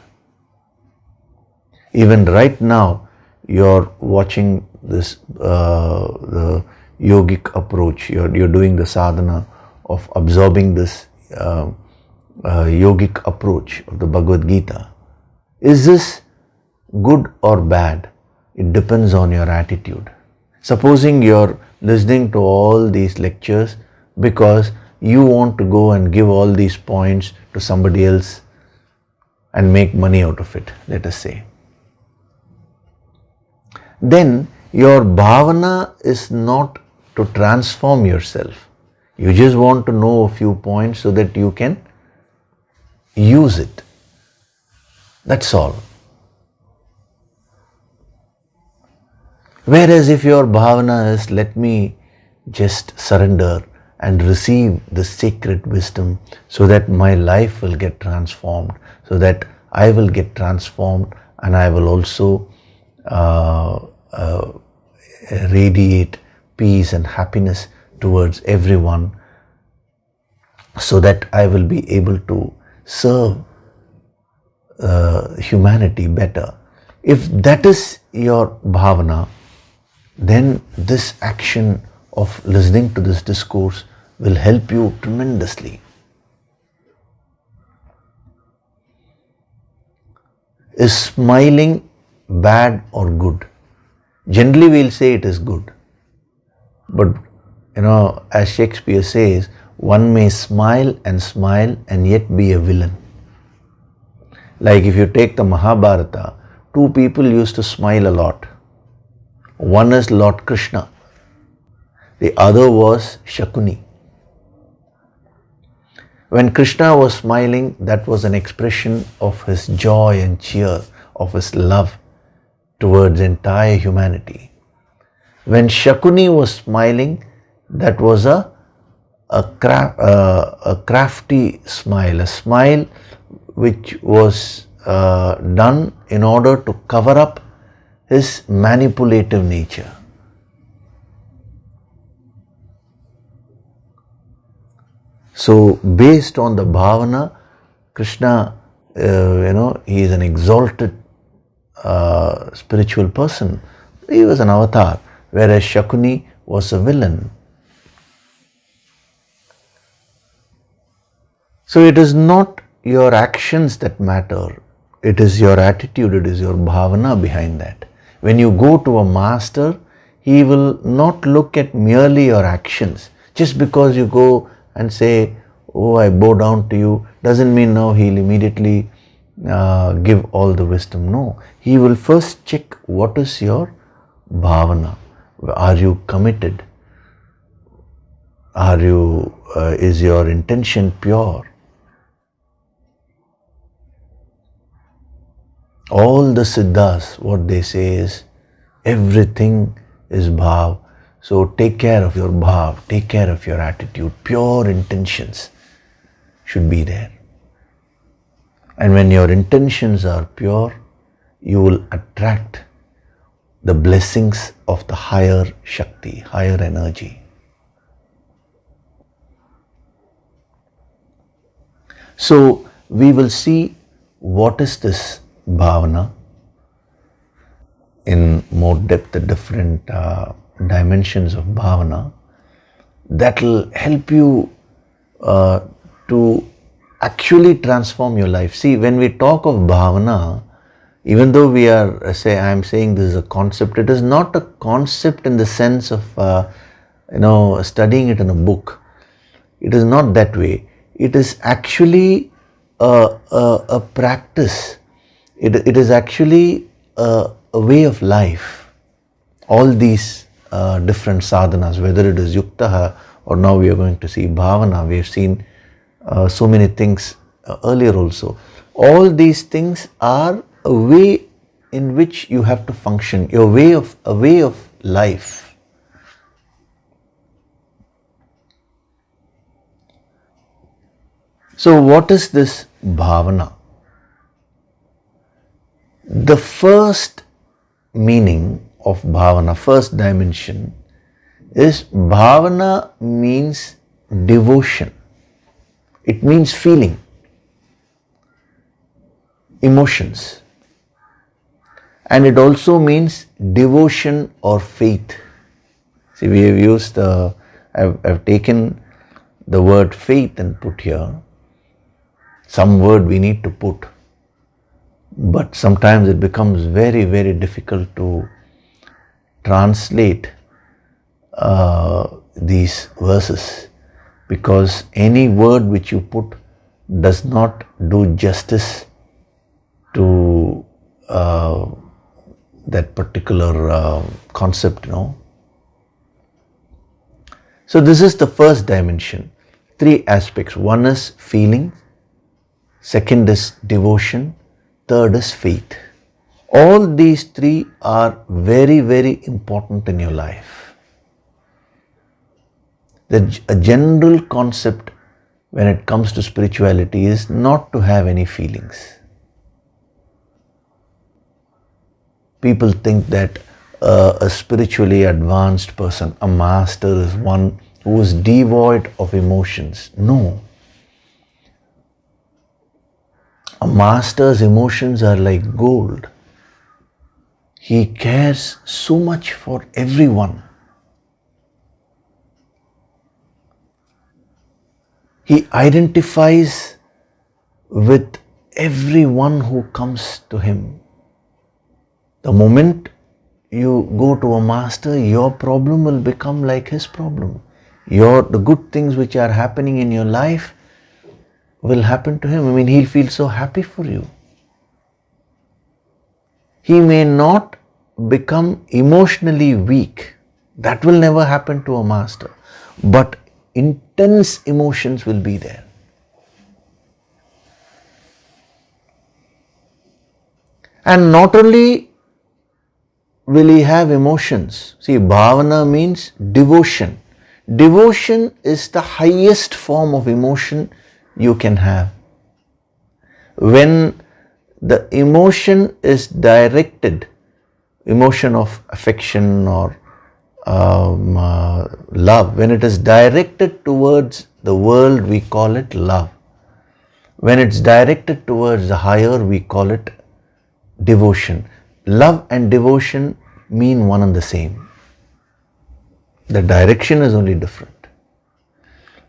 Even right now, you're watching this the yogic approach. You're doing the sadhana of absorbing this yogic approach of the Bhagavad Gita. Is this good or bad? It depends on your attitude. Supposing you're listening to all these lectures because you want to go and give all these points to somebody else and make money out of it, let us say. Then your bhavana is not to transform yourself. You just want to know a few points so that you can use it. That's all. Whereas if your bhavana is, let me just surrender and receive the sacred wisdom so that my life will get transformed, so that I will get transformed and I will also radiate peace and happiness towards everyone, so that I will be able to serve humanity better. If that is your bhavana, then this action of listening to this discourse will help you tremendously. Is smiling bad or good? Generally we'll say it is good. But as Shakespeare says, one may smile and yet be a villain. Like if you take the Mahabharata, two people used to smile a lot. One is Lord Krishna, the other was Shakuni. When Krishna was smiling, that was an expression of his joy and cheer, of his love towards entire humanity. When Shakuni was smiling, that was a crafty smile, a smile which was done in order to cover up his manipulative nature. So based on the bhavana, Krishna, he is an exalted spiritual person. He was an avatar, whereas Shakuni was a villain. So it is not your actions that matter. It is your attitude, it is your bhavana behind that. When you go to a master, he will not look at merely your actions. Just because you go and say, oh, I bow down to you, doesn't mean now he'll immediately give all the wisdom. No, he will first check what is your bhavana. Are you committed? Is your intention pure? All the siddhas, what they say is, everything is bhav. So take care of your bhav, take care of your attitude. Pure intentions should be there. And when your intentions are pure, you will attract the blessings of the higher Shakti, higher energy. So we will see what is this bhavana in more depth, the different dimensions of bhavana. That will help you to actually transform your life. See, when we talk of bhavana, even though we are, I am saying this is a concept, it is not a concept in the sense of, studying it in a book. It is not that way. It is actually a practice. It is actually a way of life. All these different sadhanas, whether it is yuktaha or now we are going to see bhavana, we have seen so many things earlier also. All these things are a way in which you have to function, a way of life. So what is this bhavana? The first meaning of bhavana, first dimension, is bhavana means devotion. It means feeling, emotions. And it also means devotion or faith. See, we have used I've taken the word faith and put here. Some word we need to put. But sometimes it becomes very, very difficult to translate these verses, because any word which you put does not do justice to that particular concept, So this is the first dimension. 3 aspects. One is feeling, second is devotion, third is faith. All these 3 are very, very important in your life. A general concept when it comes to spirituality is not to have any feelings. People think that a spiritually advanced person, a master, is one who is devoid of emotions. No. A master's emotions are like gold. He cares so much for everyone. He identifies with everyone who comes to him. The moment you go to a master, your problem will become like his problem. The good things which are happening in your life will happen to him. He'll feel so happy for you. He may not become emotionally weak. That will never happen to a master. But intense emotions will be there. And not only will he have emotions. See, bhavana means devotion. Devotion is the highest form of emotion you can have. When the emotion is directed, emotion of affection or love, when it is directed towards the world, we call it love. When it's directed towards the higher, we call it devotion. Love and devotion mean one and the same. The direction is only different.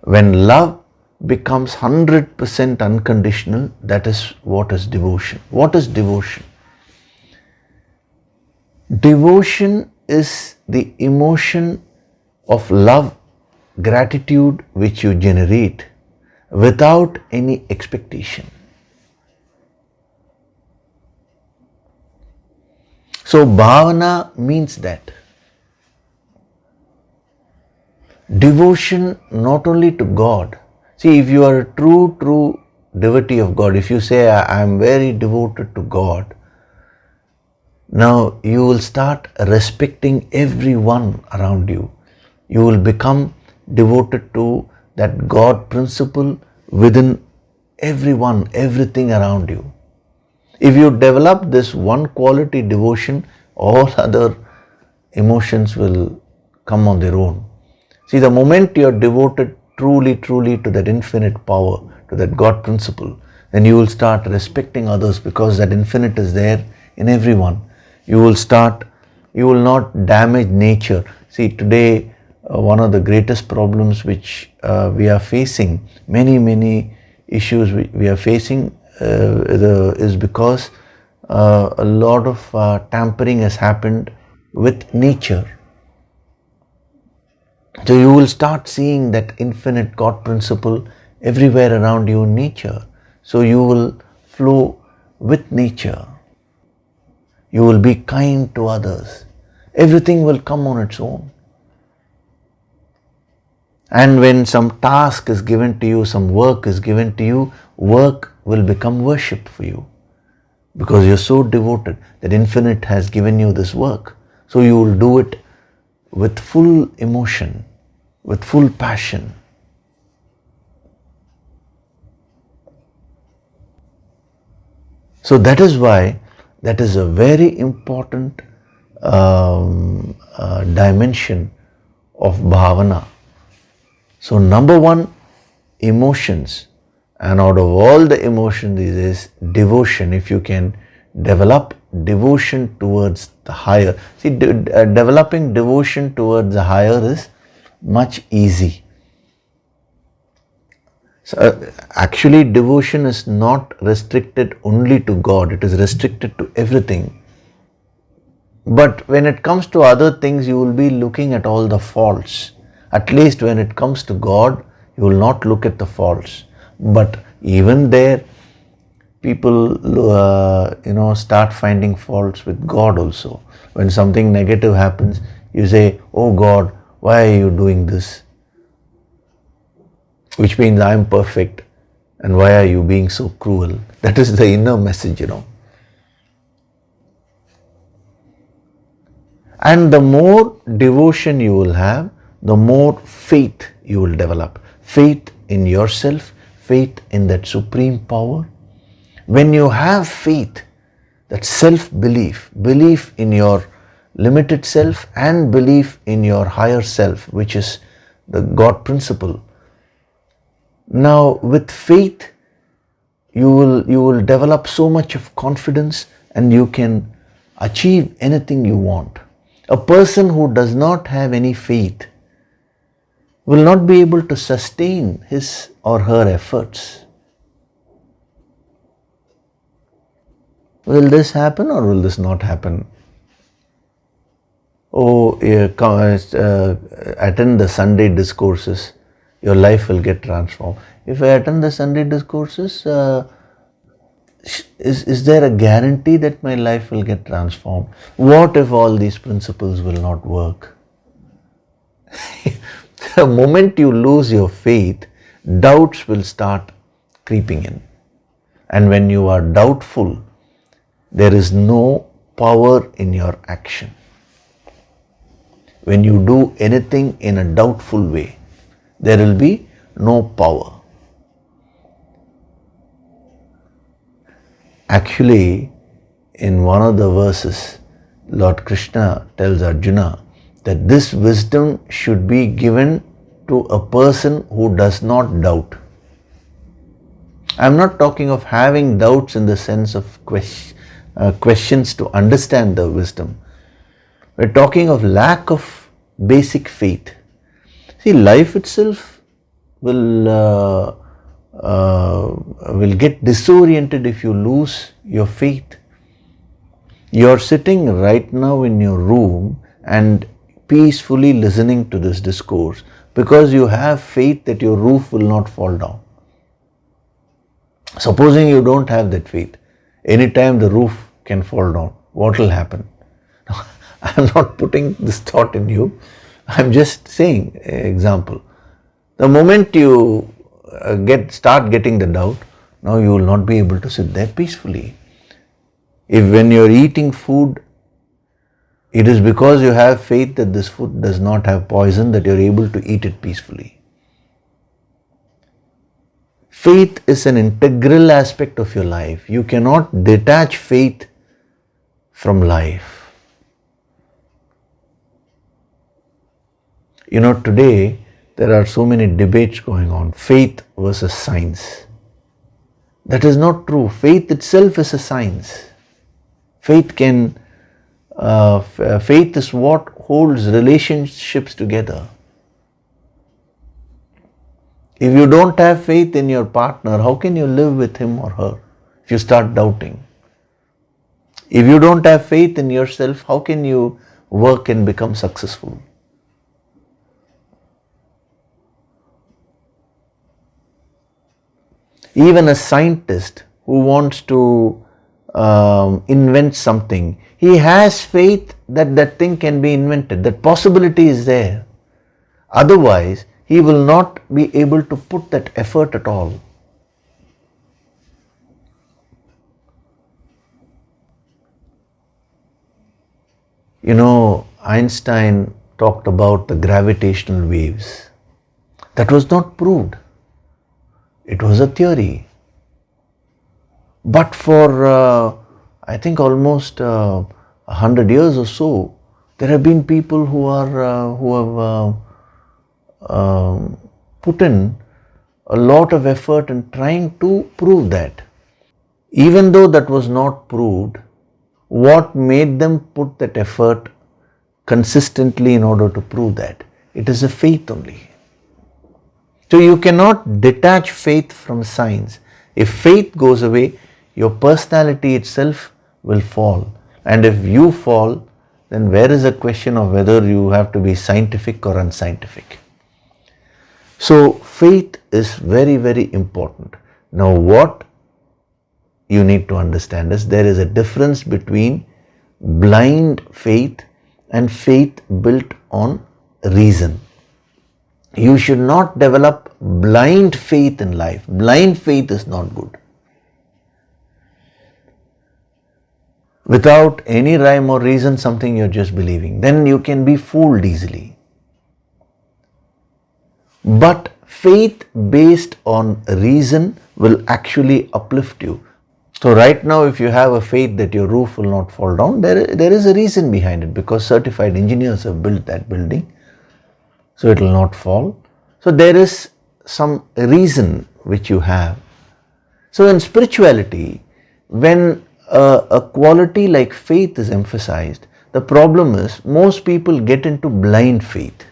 When love becomes 100% unconditional, that is what is devotion. What is devotion? Devotion is the emotion of love, gratitude which you generate without any expectation. So bhavana means that. Devotion not only to God. See, if you are a true devotee of God, if you say, I am very devoted to God, now you will start respecting everyone around you. You will become devoted to that God principle within everyone, everything around you. If you develop this one quality devotion, all other emotions will come on their own. See, the moment you are devoted truly to that infinite power, to that God principle, then you will start respecting others because that infinite is there in everyone. You will not damage nature. See, today one of the greatest problems which we are facing, many issues we are facing is because a lot of tampering has happened with nature. So you will start seeing that infinite God principle everywhere around you in nature. So you will flow with nature. You will be kind to others. Everything will come on its own. And when some task is given to you, some work is given to you, work will become worship for you. Because you're so devoted that infinite has given you this work. So you will do it with full emotion, with full passion. So that is why that is a very important dimension of bhavana. So number one, emotions. And out of all the emotions is devotion. If you can develop devotion towards the higher. See, developing devotion towards the higher is much easy. So actually devotion is not restricted only to God. It is restricted to everything. But when it comes to other things, you will be looking at all the faults. At least when it comes to God, you will not look at the faults. But even there, people start finding faults with God also. When something negative happens, you say, oh God, why are you doing this? Which means I am perfect, and why are you being so cruel? That is the inner message, And the more devotion you will have, the more faith you will develop. Faith in yourself, faith in that supreme power. When you have faith, that self-belief, belief in your limited self and belief in your higher self, which is the God principle. Now with faith, you will develop so much of confidence and you can achieve anything you want. A person who does not have any faith will not be able to sustain his or her efforts. Will this happen or will this not happen? Oh, attend the Sunday discourses, your life will get transformed. If I attend the Sunday discourses, is there a guarantee that my life will get transformed? What if all these principles will not work? The moment you lose your faith, doubts will start creeping in. And when you are doubtful, there is no power in your action. When you do anything in a doubtful way, there will be no power. Actually, in one of the verses, Lord Krishna tells Arjuna that this wisdom should be given to a person who does not doubt. I am not talking of having doubts in the sense of questions to understand the wisdom. We are talking of lack of basic faith. See, life itself will will get disoriented if you lose your faith. You're sitting right now in your room and peacefully listening to this discourse because you have faith that your roof will not fall down. Supposing you don't have that faith, anytime the roof can fall down, what will happen? I'm not putting this thought in you, I'm just saying an example. The moment you start getting the doubt, now you will not be able to sit there peacefully. If when you're eating food, it is because you have faith that this food does not have poison that you're able to eat it peacefully. Faith is an integral aspect of your life. You cannot detach faith from life. You know, today there are so many debates going on, faith versus science. That is not true. Faith itself is a science. Faith is what holds relationships together. If you don't have faith in your partner, how can you live with him or her if you start doubting? If you don't have faith in yourself, how can you work and become successful? Even a scientist who wants to invent something, he has faith that that thing can be invented, that possibility is there. Otherwise, he will not be able to put that effort at all. You know, Einstein talked about the gravitational waves. That was not proved. It was a theory. But for, I think almost 100 years or so, there have been people who have put in a lot of effort in trying to prove that. Even though that was not proved, what made them put that effort consistently in order to prove that? It is a faith only. So you cannot detach faith from science. If faith goes away, your personality itself will fall. And if you fall, then where is the question of whether you have to be scientific or unscientific? So faith is very, very important. Now what you need to understand is there is a difference between blind faith and faith built on reason. You should not develop blind faith in life. Blind faith is not good. Without any rhyme or reason, something you're just believing, then you can be fooled easily. But faith based on reason will actually uplift you. So right now, if you have a faith that your roof will not fall down, there is a reason behind it, because certified engineers have built that building, so it will not fall. So there is some reason which you have. So in spirituality, when a quality like faith is emphasized, the problem is most people get into blind faith.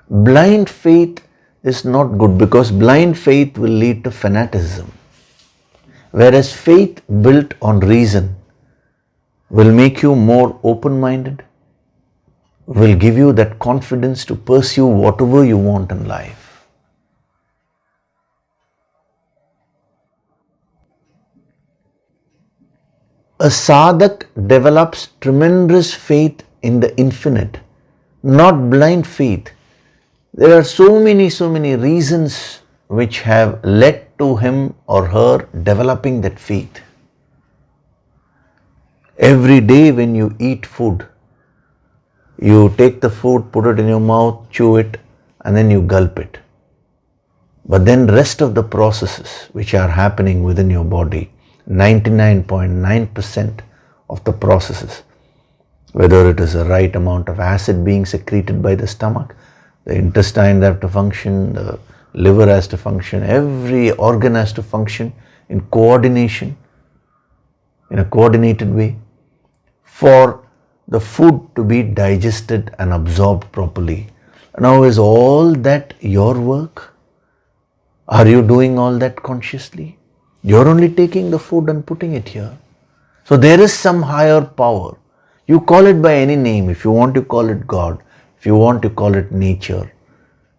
Blind faith is not good, because blind faith will lead to fanaticism. Whereas faith built on reason will make you more open-minded, will give you that confidence to pursue whatever you want in life. A sadhak develops tremendous faith in the infinite, not blind faith. There are so many reasons which have led to him or her developing that faith. Every day when you eat food, you take the food, put it in your mouth, chew it, and then you gulp it. But then rest of the processes which are happening within your body, 99.9% of the processes, whether it is the right amount of acid being secreted by the stomach, the intestine have to function, the liver has to function, every organ has to function in coordination, in a coordinated way, for the food to be digested and absorbed properly. Now, is all that your work? Are you doing all that consciously? You're only taking the food and putting it here. So there is some higher power. You call it by any name. If you want to call it God, if you want to call it nature.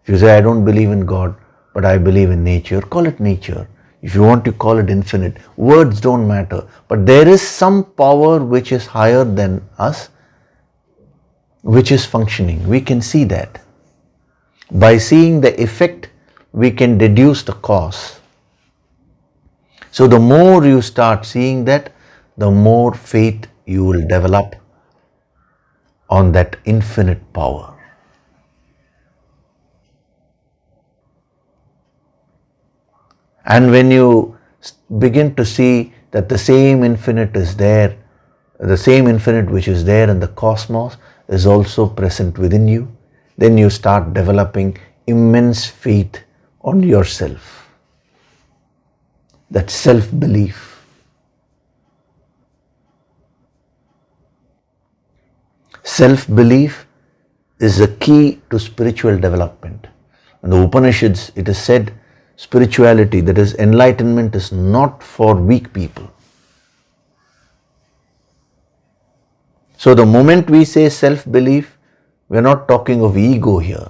If you say, I don't believe in God, but I believe in nature, call it nature. If you want to call it infinite, words don't matter. But there is some power which is higher than us, which is functioning. We can see that. By seeing the effect, we can deduce the cause. So the more you start seeing that, the more faith you will develop on that infinite power. And when you begin to see that the same infinite is there, the same infinite which is there in the cosmos is also present within you, then you start developing immense faith on yourself. That self-belief. Self-belief is the key to spiritual development. In the Upanishads, it is said, spirituality, that is enlightenment, is not for weak people. So the moment we say self-belief, we are not talking of ego here.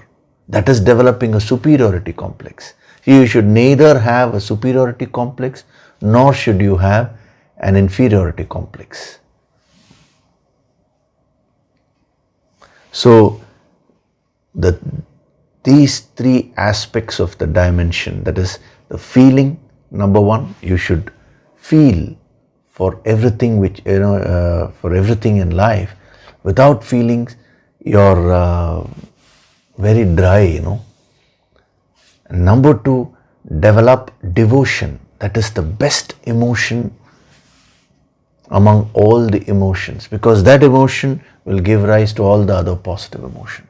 That is developing a superiority complex. You should neither have a superiority complex nor should you have an inferiority complex. So these three aspects of the dimension, that is the feeling, number one, you should feel for everything which, for everything in life. Without feelings, you're very dry, And number two, develop devotion. That is the best emotion among all the emotions, because that emotion will give rise to all the other positive emotions.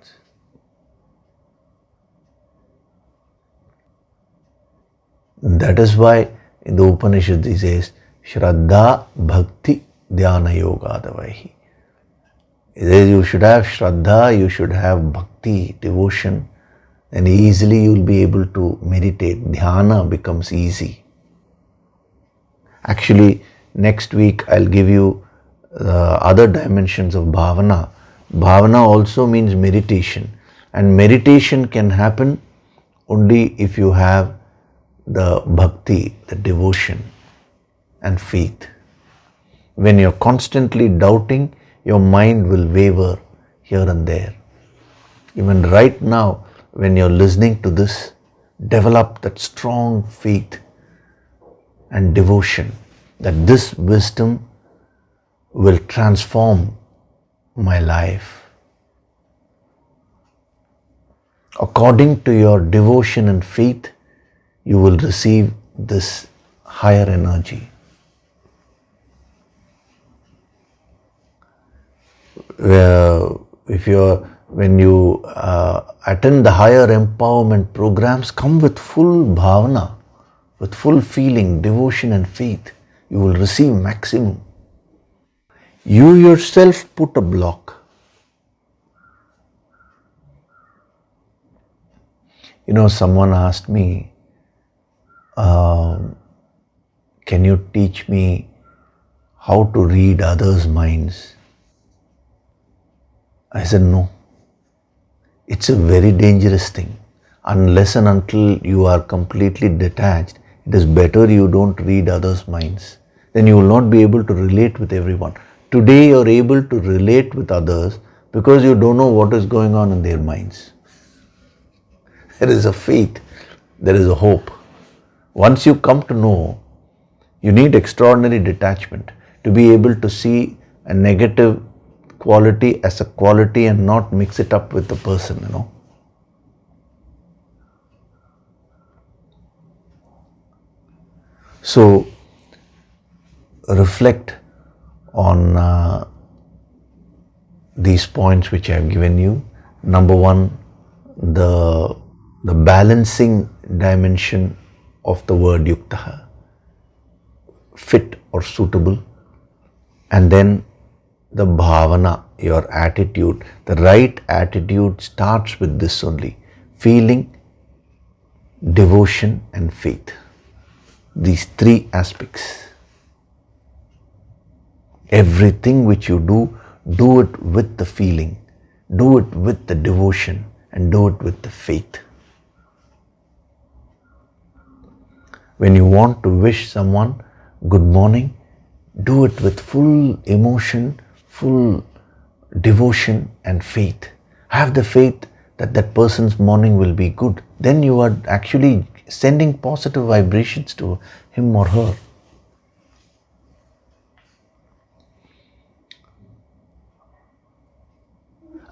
That is why in the Upanishad it says, Shraddha Bhakti Dhyana Yoga Davaihi. You should have Shraddha, you should have Bhakti, devotion, and easily you will be able to meditate. Dhyana becomes easy. Actually, next week I'll give you other dimensions of bhavana. Bhavana also means meditation, and meditation can happen only if you have the bhakti, the devotion and faith. When you're constantly doubting, your mind will waver here and there. Even right now, when you're listening to this, develop that strong faith and devotion that this wisdom will transform my life. According to your devotion and faith, you will receive this higher energy. When you attend the higher empowerment programs, come with full bhavana, with full feeling, devotion and faith. You will receive maximum. You yourself put a block. Someone asked me, can you teach me how to read others' minds? I said, no. It's a very dangerous thing. Unless and until you are completely detached, it is better you don't read others' minds. Then you will not be able to relate with everyone. Today you are able to relate with others because you don't know what is going on in their minds. There is a faith, there is a hope. Once you come to know, you need extraordinary detachment to be able to see a negative quality as a quality and not mix it up with the person, So, reflect on these points which I have given you. Number one, the balancing dimension of the word yuktaha, fit or suitable, and then the bhavana, your attitude, the right attitude starts with this only. Feeling, devotion and faith. These three aspects. Everything which you do, do it with the feeling, do it with the devotion and do it with the faith. When you want to wish someone good morning, do it with full emotion, full devotion and faith. Have the faith that that person's morning will be good. Then you are actually sending positive vibrations to him or her.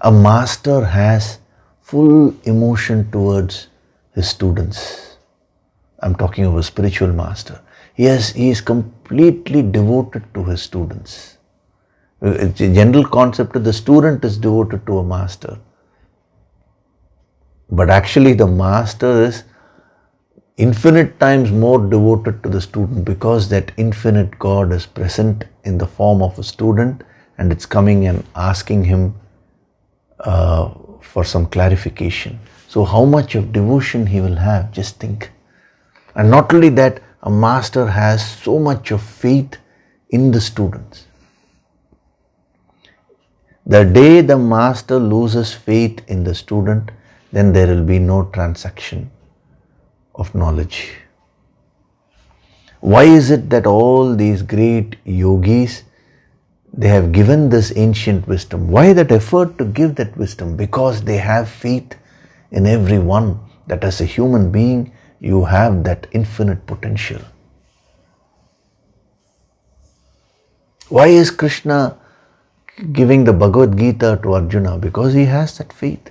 A master has full emotion towards his students. I'm talking of a spiritual master. He is completely devoted to his students. It's a general concept that the student is devoted to a master. But actually the master is infinite times more devoted to the student because that infinite God is present in the form of a student and it's coming and asking him for some clarification. So how much of devotion he will have, just think. And not only that, a master has so much of faith in the students. The day the master loses faith in the student, then there will be no transaction of knowledge. Why is it that all these great yogis, they have given this ancient wisdom? Why that effort to give that wisdom? Because they have faith in everyone, that as a human being, you have that infinite potential. Why is Krishna giving the Bhagavad Gita to Arjuna? Because he has that faith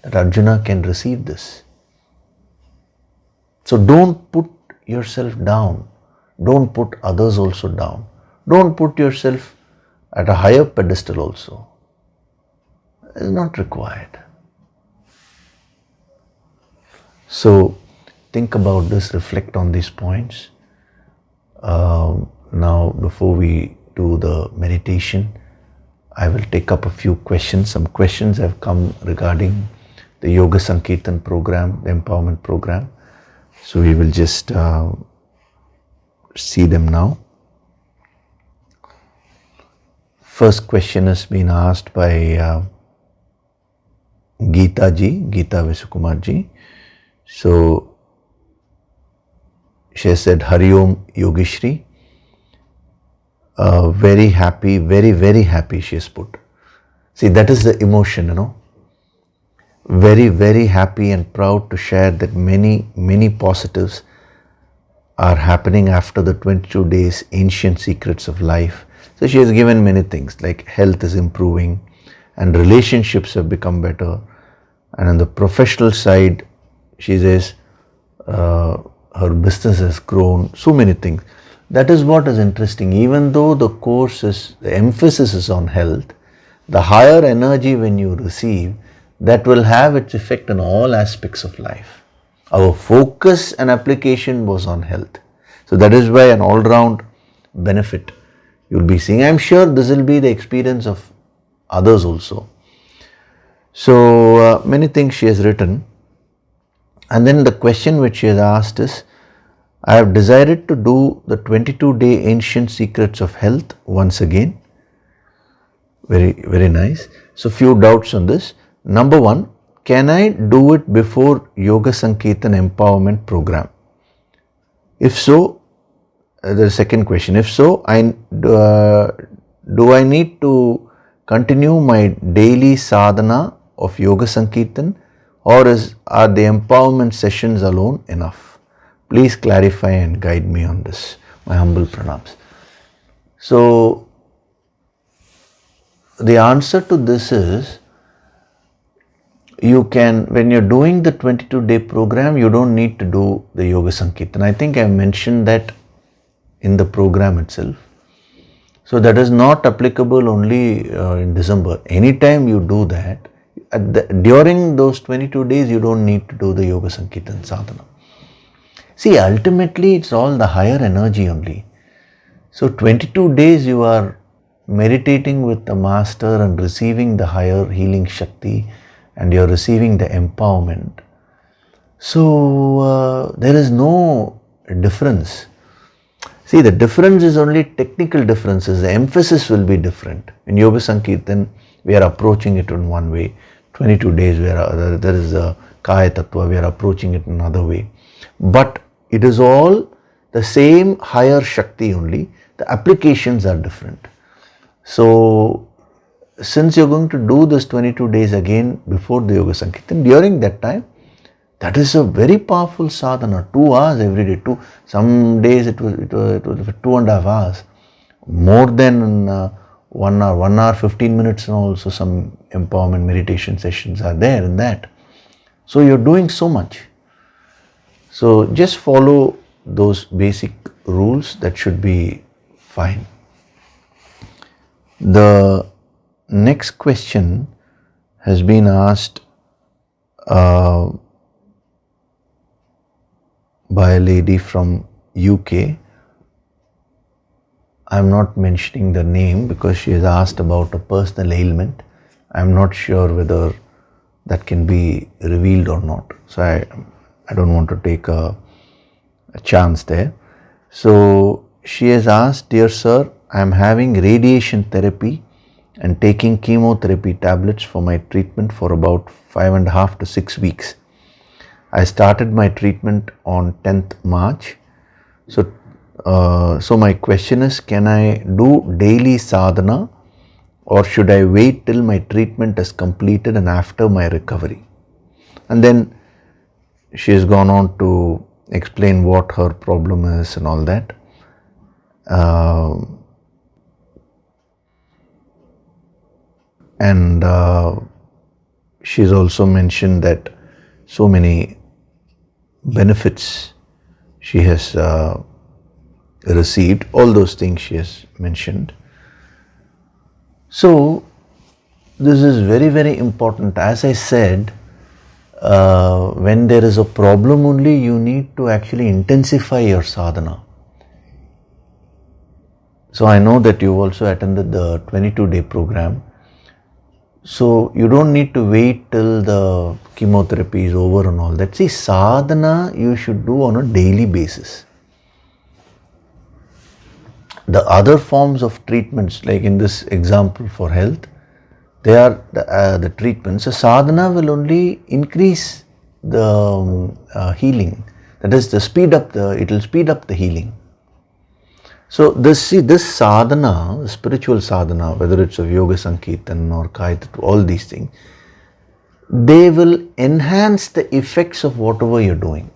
that Arjuna can receive this. So don't put yourself down. Don't put others also down. Don't put yourself at a higher pedestal also. It is not required. So think about this, reflect on these points. Now before we do the meditation, I will take up a few questions. Some questions have come regarding the Yoga Sankirtan program, the empowerment program. So we will just see them now. First question has been asked by Geeta Visukumar ji. So she has said, Hari Om Yogishri. Very happy, very happy she has put. See, that is the emotion, you know. Very happy and proud to share that many positives are happening after the 22 days ancient secrets of life. So she has given many things like health is improving and relationships have become better. And on the professional side, she says her business has grown, so many things. That is what is interesting. Even though the emphasis is on health, the higher energy when you receive, that will have its effect on all aspects of life. Our focus and application was on health. So that is why an all-round benefit you will be seeing. I am sure this will be the experience of others also. So many things she has written. And then the question which she has asked is, I have decided to do the 22-day ancient secrets of health once again. Very nice. So few doubts on this. Number one, can I do it before Yoga Sankirtan empowerment program? If so, the second question, if so, do I need to continue my daily sadhana of Yoga Sankirtan, or are the empowerment sessions alone enough? Please clarify and guide me on this. My humble pranams. So the answer to this is, you can, when you're doing the 22-day program, you don't need to do the Yoga Sankirtan. I think I mentioned that in the program itself. So that is not applicable only in December. Anytime you do that, during those 22 days, you don't need to do the Yoga Sankirtan sadhana. See, ultimately it's all the higher energy only. So 22 days you are meditating with the master and receiving the higher healing Shakti, and you're receiving the empowerment. So there is no difference. See, the difference is only technical differences. The emphasis will be different. In Yoga Sankirtan, we are approaching it in one way. 22 days, there is a Kaya Tattva, we are approaching it in another way. But it is all the same higher Shakti only. The applications are different. So, since you're going to do this 22 days again before the Yoga Sankirtan, during that time, that is a very powerful sadhana. 2 hours every day. Some days it was 2.5 hours. More than 1 hour, 1 hour 15 minutes, and also some empowerment meditation sessions are there in that. So you're doing so much. So just follow those basic rules, that should be fine. The next question has been asked by a lady from UK. I'm not mentioning the name because she has asked about a personal ailment. I'm not sure whether that can be revealed or not. So I don't want to take a chance there. So she has asked, "Dear sir, I am having radiation therapy and taking chemotherapy tablets for my treatment for about 5.5 to 6 weeks. I started my treatment on 10th March. So my question is, can I do daily sadhana, or should I wait till my treatment is completed and after my recovery?" And then she has gone on to explain what her problem is and all that. And she's also mentioned that so many benefits she has received, all those things she has mentioned. So this is very, very important. As I said, when there is a problem only, you need to actually intensify your sadhana. So I know that you also attended the 22-day program. So you don't need to wait till the chemotherapy is over and all that. See, sadhana you should do on a daily basis. The other forms of treatments, like in this example for health, they are the treatments. So sadhana will only increase the healing. That is, it will speed up the healing. So this sadhana, spiritual sadhana, whether it's of Yoga Sankirtan or Kaya Tattva, all these things, they will enhance the effects of whatever you're doing.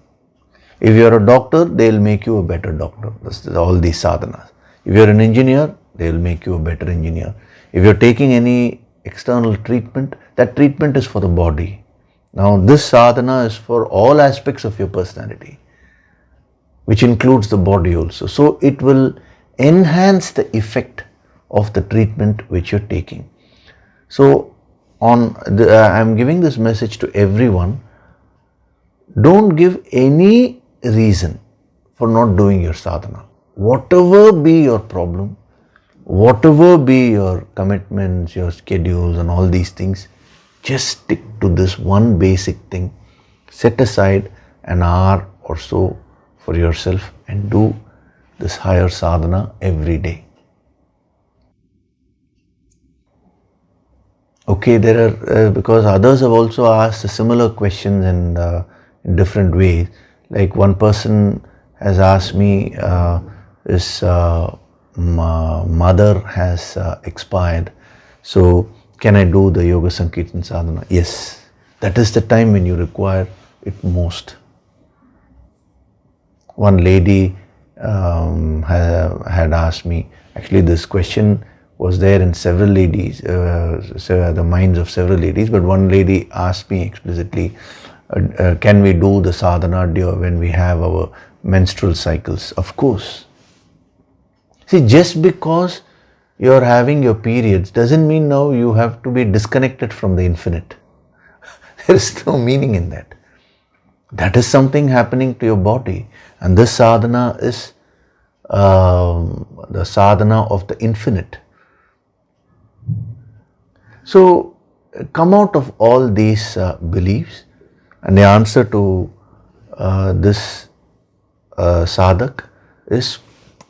If you're a doctor, they'll make you a better doctor. That's all these sadhanas. If you're an engineer, they'll make you a better engineer. If you're taking any external treatment, that treatment is for the body. Now this sadhana is for all aspects of your personality, which includes the body also. So it will enhance the effect of the treatment which you're taking. So I'm giving this message to everyone. Don't give any reason for not doing your sadhana. Whatever be your problem, whatever be your commitments, your schedules and all these things, just stick to this one basic thing. Set aside an hour or so for yourself and do this higher sadhana every day. Okay, there are, because others have also asked similar questions and in different ways. Like one person has asked me, his mother has expired, so can I do the Yoga Sankirtan sadhana? Yes, that is the time when you require it most. One lady had asked me, actually this question was there in several ladies, the minds of several ladies, but one lady asked me explicitly, can we do the sadhana when we have our menstrual cycles? Of course. See, just because you're having your periods doesn't mean now you have to be disconnected from the infinite. There is no meaning in that. That is something happening to your body, and this sadhana is the sadhana of the infinite. So come out of all these beliefs, and the answer to this sadhak is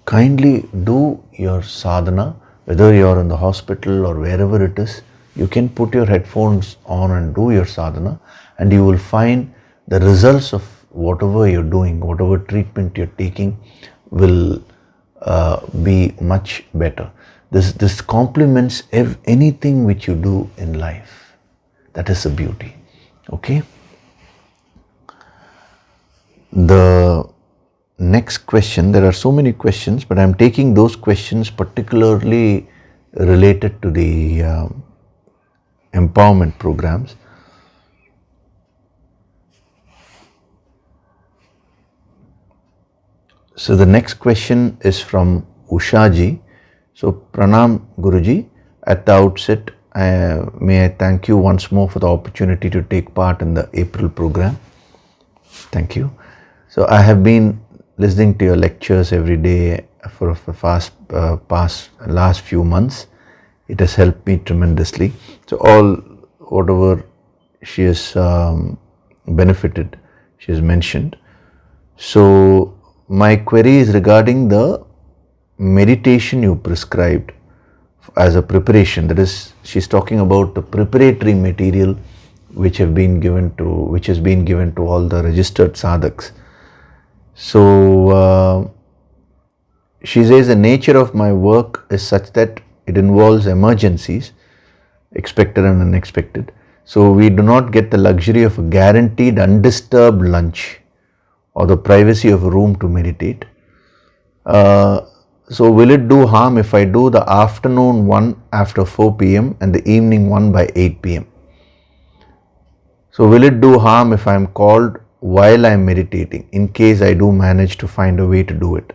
kindly do your sadhana, whether you're in the hospital or wherever it is. You can put your headphones on and do your sadhana, and you will find the results of whatever you're doing, whatever treatment you're taking will be much better. This complements anything which you do in life. That is the beauty. Okay. The next question, there are so many questions, but I'm taking those questions particularly related to the empowerment programs. So the next question is from Ushaji. So Pranam Guruji, at the outset, may I thank you once more for the opportunity to take part in the April program. Thank you. So I have been listening to your lectures every day for the last few months. It has helped me tremendously. So whatever she has benefited, she has mentioned. So my query is regarding the meditation you prescribed as a preparation. That is, she's talking about the preparatory material which has been given to all the registered sadhaks. So she says the nature of my work is such that it involves emergencies, expected and unexpected. So we do not get the luxury of a guaranteed undisturbed lunch or the privacy of a room to meditate. So will it do harm if I do the afternoon one after 4 p.m. and the evening one by 8 p.m.? So will it do harm if I am called while I am meditating, in case I do manage to find a way to do it?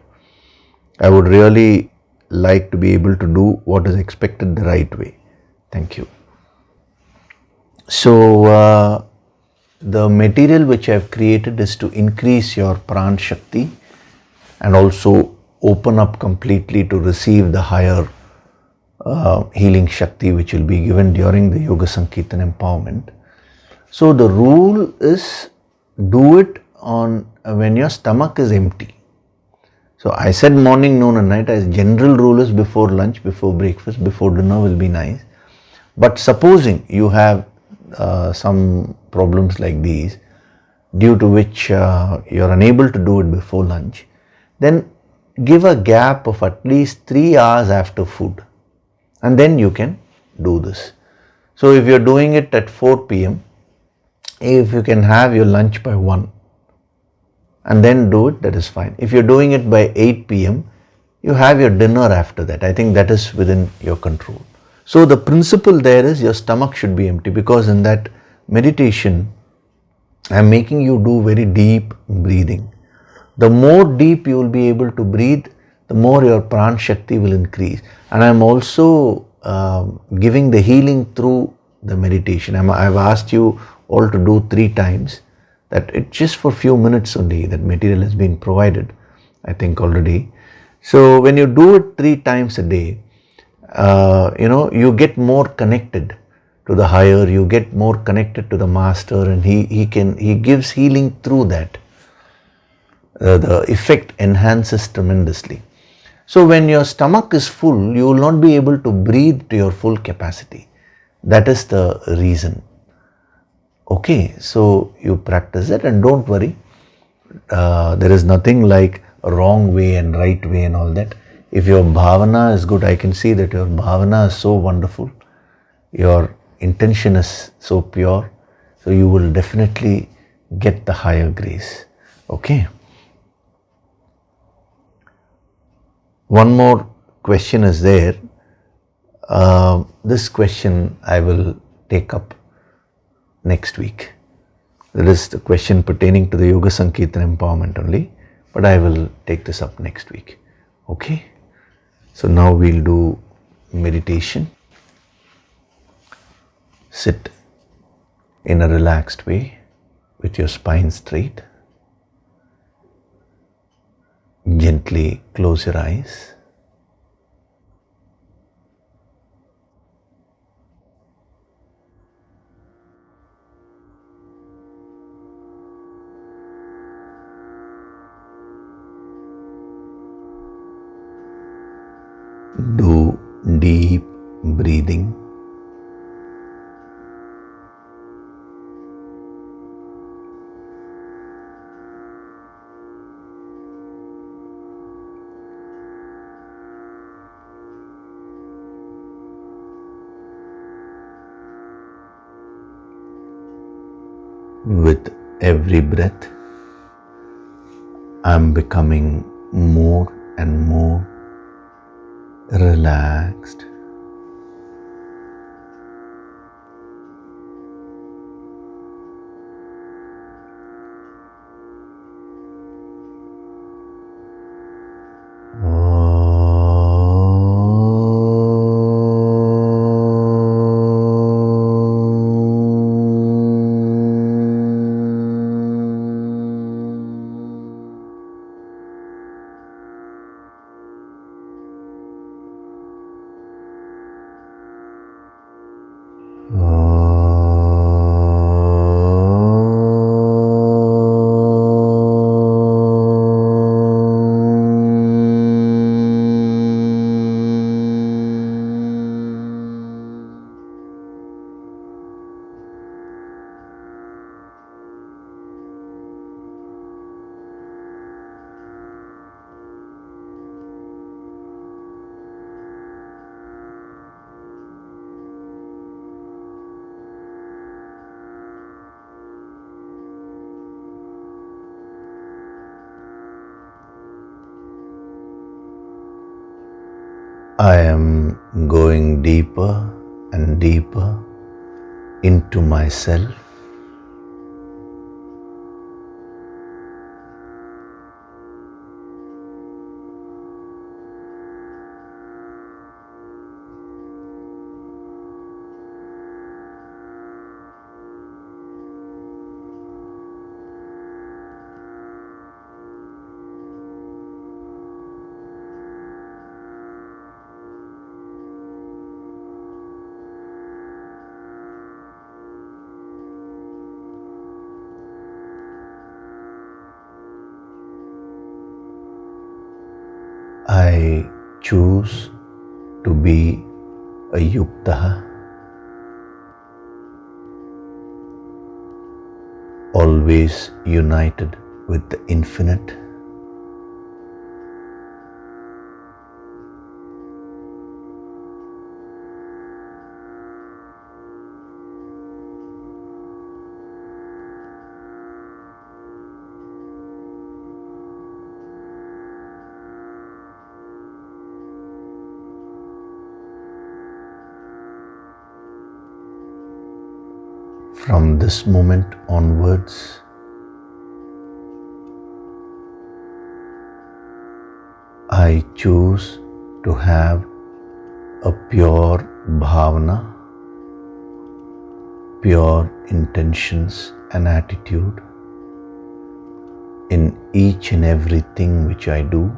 I would really like to be able to do what is expected the right way. Thank you. So the material which I have created is to increase your pran shakti and also open up completely to receive the higher healing shakti which will be given during the Yoga Sankirtan empowerment. So the rule is do it on when your stomach is empty. So I said morning, noon and night. As general rule is before lunch, before breakfast, before dinner will be nice. But supposing you have some problems like these, due to which you're unable to do it before lunch, then give a gap of at least 3 hours after food, and then you can do this. So if you're doing it at 4 p.m., if you can have your lunch by 1 and then do it, that is fine. If you're doing it by 8 p.m., you have your dinner after that. I think that is within your control. So the principle there is your stomach should be empty, because in that meditation, I'm making you do very deep breathing. The more deep you will be able to breathe, the more your pran shakti will increase. And I'm also giving the healing through the meditation. I've asked you all to do 3 times. That it's just for a few minutes only. That material has been provided, I think, already. So when you do it 3 times a day, you get more connected to the higher, you get more connected to the master, and he gives healing through that. The effect enhances tremendously. So when your stomach is full, you will not be able to breathe to your full capacity. That is the reason. Okay, so you practice it and don't worry. There is nothing like a wrong way and right way and all that. If your bhavana is good, I can see that your bhavana is so wonderful. Your intention is so pure. So you will definitely get the higher grace. Okay. One more question is there. This question I will take up next week. That is the question pertaining to the Yoga Sankirtan empowerment only, but I will take this up next week. Okay? So now we'll do meditation. Sit in a relaxed way with your spine straight. Gently close your eyes. Do deep breathing. With every breath, I'm becoming more and more relaxed. I am going deeper and deeper into myself. I choose to be a yukta, always united with the infinite. From this moment onwards, I choose to have a pure bhavana, pure intentions and attitude in each and everything which I do.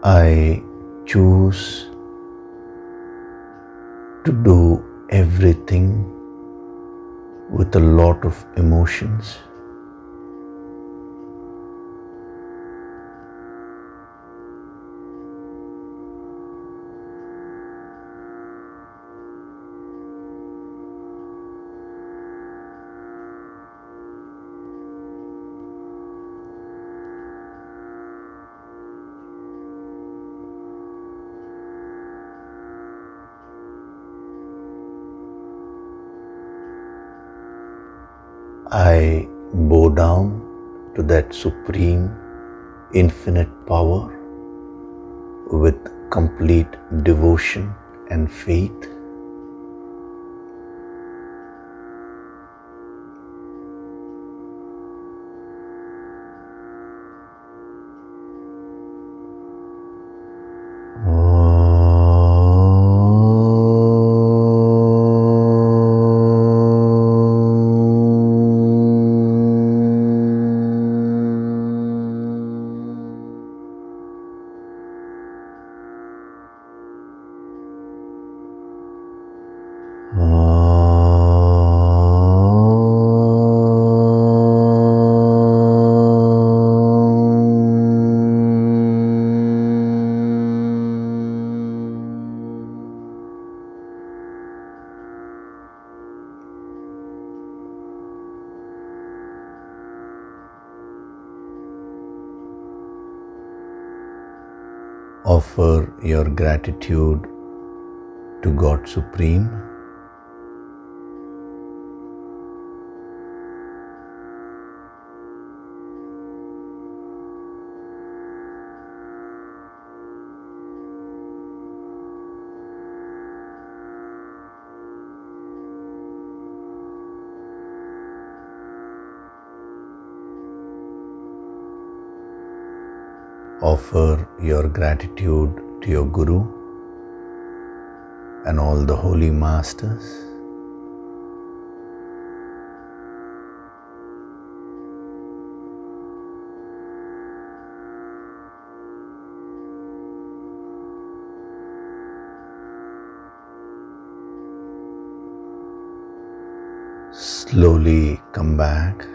I choose to do everything with a lot of emotions. I bow down to that supreme, infinite power with complete devotion and faith. Offer your gratitude to God Supreme. Offer your gratitude to your Guru and all the holy masters. Slowly come back.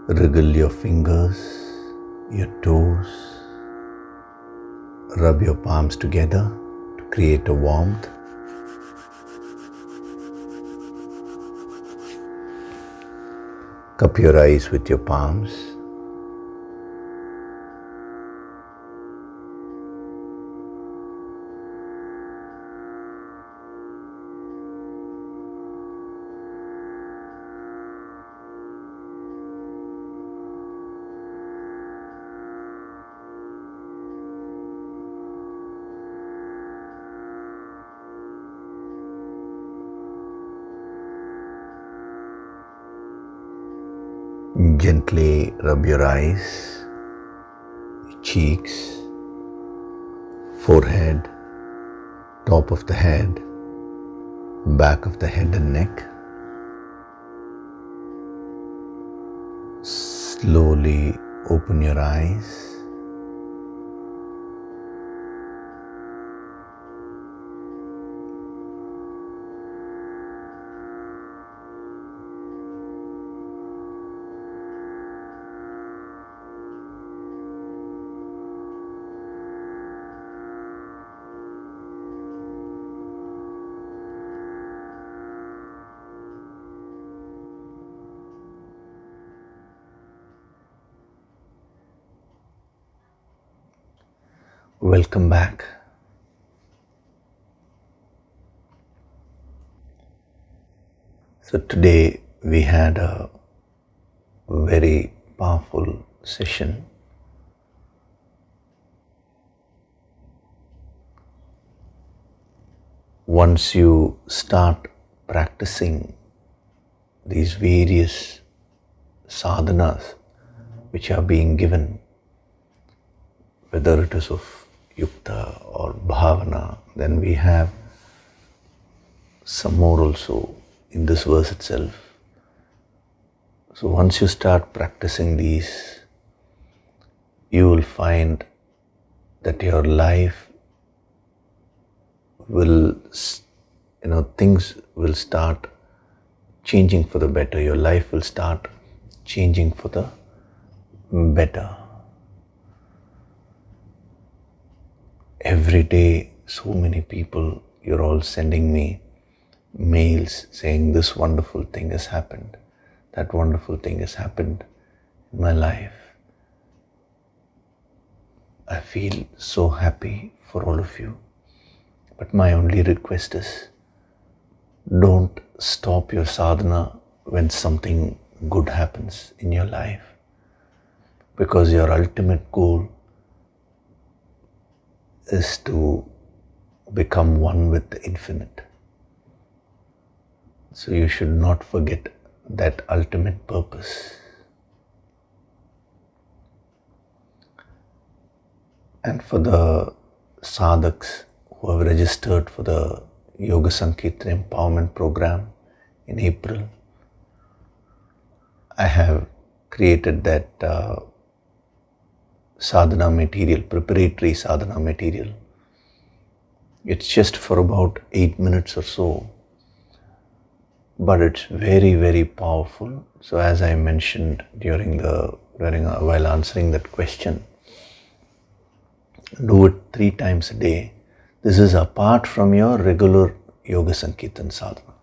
Wriggle your fingers, your toes. Rub your palms together to create a warmth. Cup your eyes with your palms. Gently rub your eyes, cheeks, forehead, top of the head, back of the head and neck. Slowly open your eyes. Welcome back. So today we had a very powerful session. Once you start practicing these various sadhanas which are being given, whether it is of yukta or bhavana, then we have some more also in this verse itself. So once you start practicing these, you will find that your life will, things will start changing for the better. Your life will start changing for the better. Every day, so many people, you're all sending me mails saying this wonderful thing has happened, that wonderful thing has happened in my life. I feel so happy for all of you. But my only request is, don't stop your sadhana when something good happens in your life, because your ultimate goal is to become one with the infinite. So you should not forget that ultimate purpose. And for the sadhaks who have registered for the Yoga Sankirtan Empowerment Program in April, I have created that sadhana material, preparatory sadhana material. It's just for about 8 minutes or so, but it's very, very powerful. So as I mentioned while answering that question, do it 3 times a day. This is apart from your regular Yoga Sankirtan sadhana.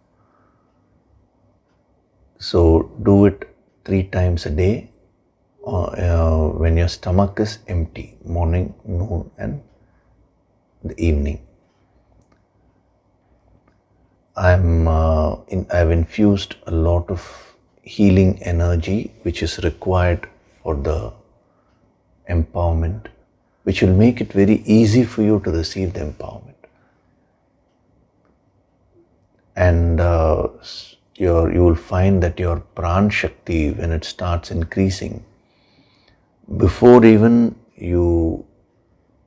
So do it 3 times a day when your stomach is empty, morning, noon, and the evening. I've infused a lot of healing energy which is required for the empowerment, which will make it very easy for you to receive the empowerment. And you will find that your pran shakti, when it starts increasing, before even you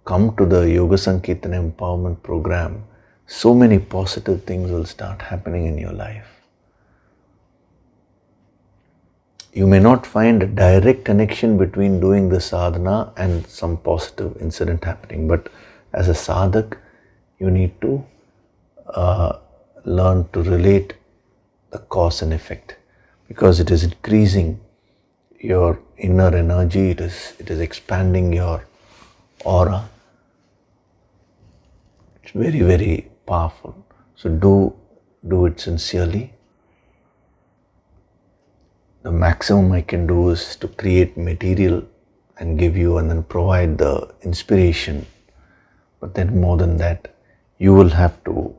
come to the Yoga Sankirtana Empowerment Program, so many positive things will start happening in your life. You may not find a direct connection between doing the sadhana and some positive incident happening, but as a sadhak, you need to learn to relate the cause and effect, because it is increasing your inner energy, it is expanding your aura. It's very, very powerful. So do it sincerely. The maximum I can do is to create material and give you and then provide the inspiration. But then more than that, you will have to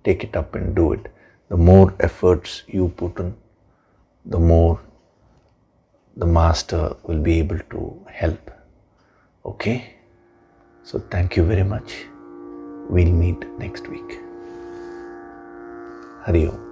take it up and do it. The more efforts you put in, the more the master will be able to help. Okay? So thank you very much. We'll meet next week. Hari Om.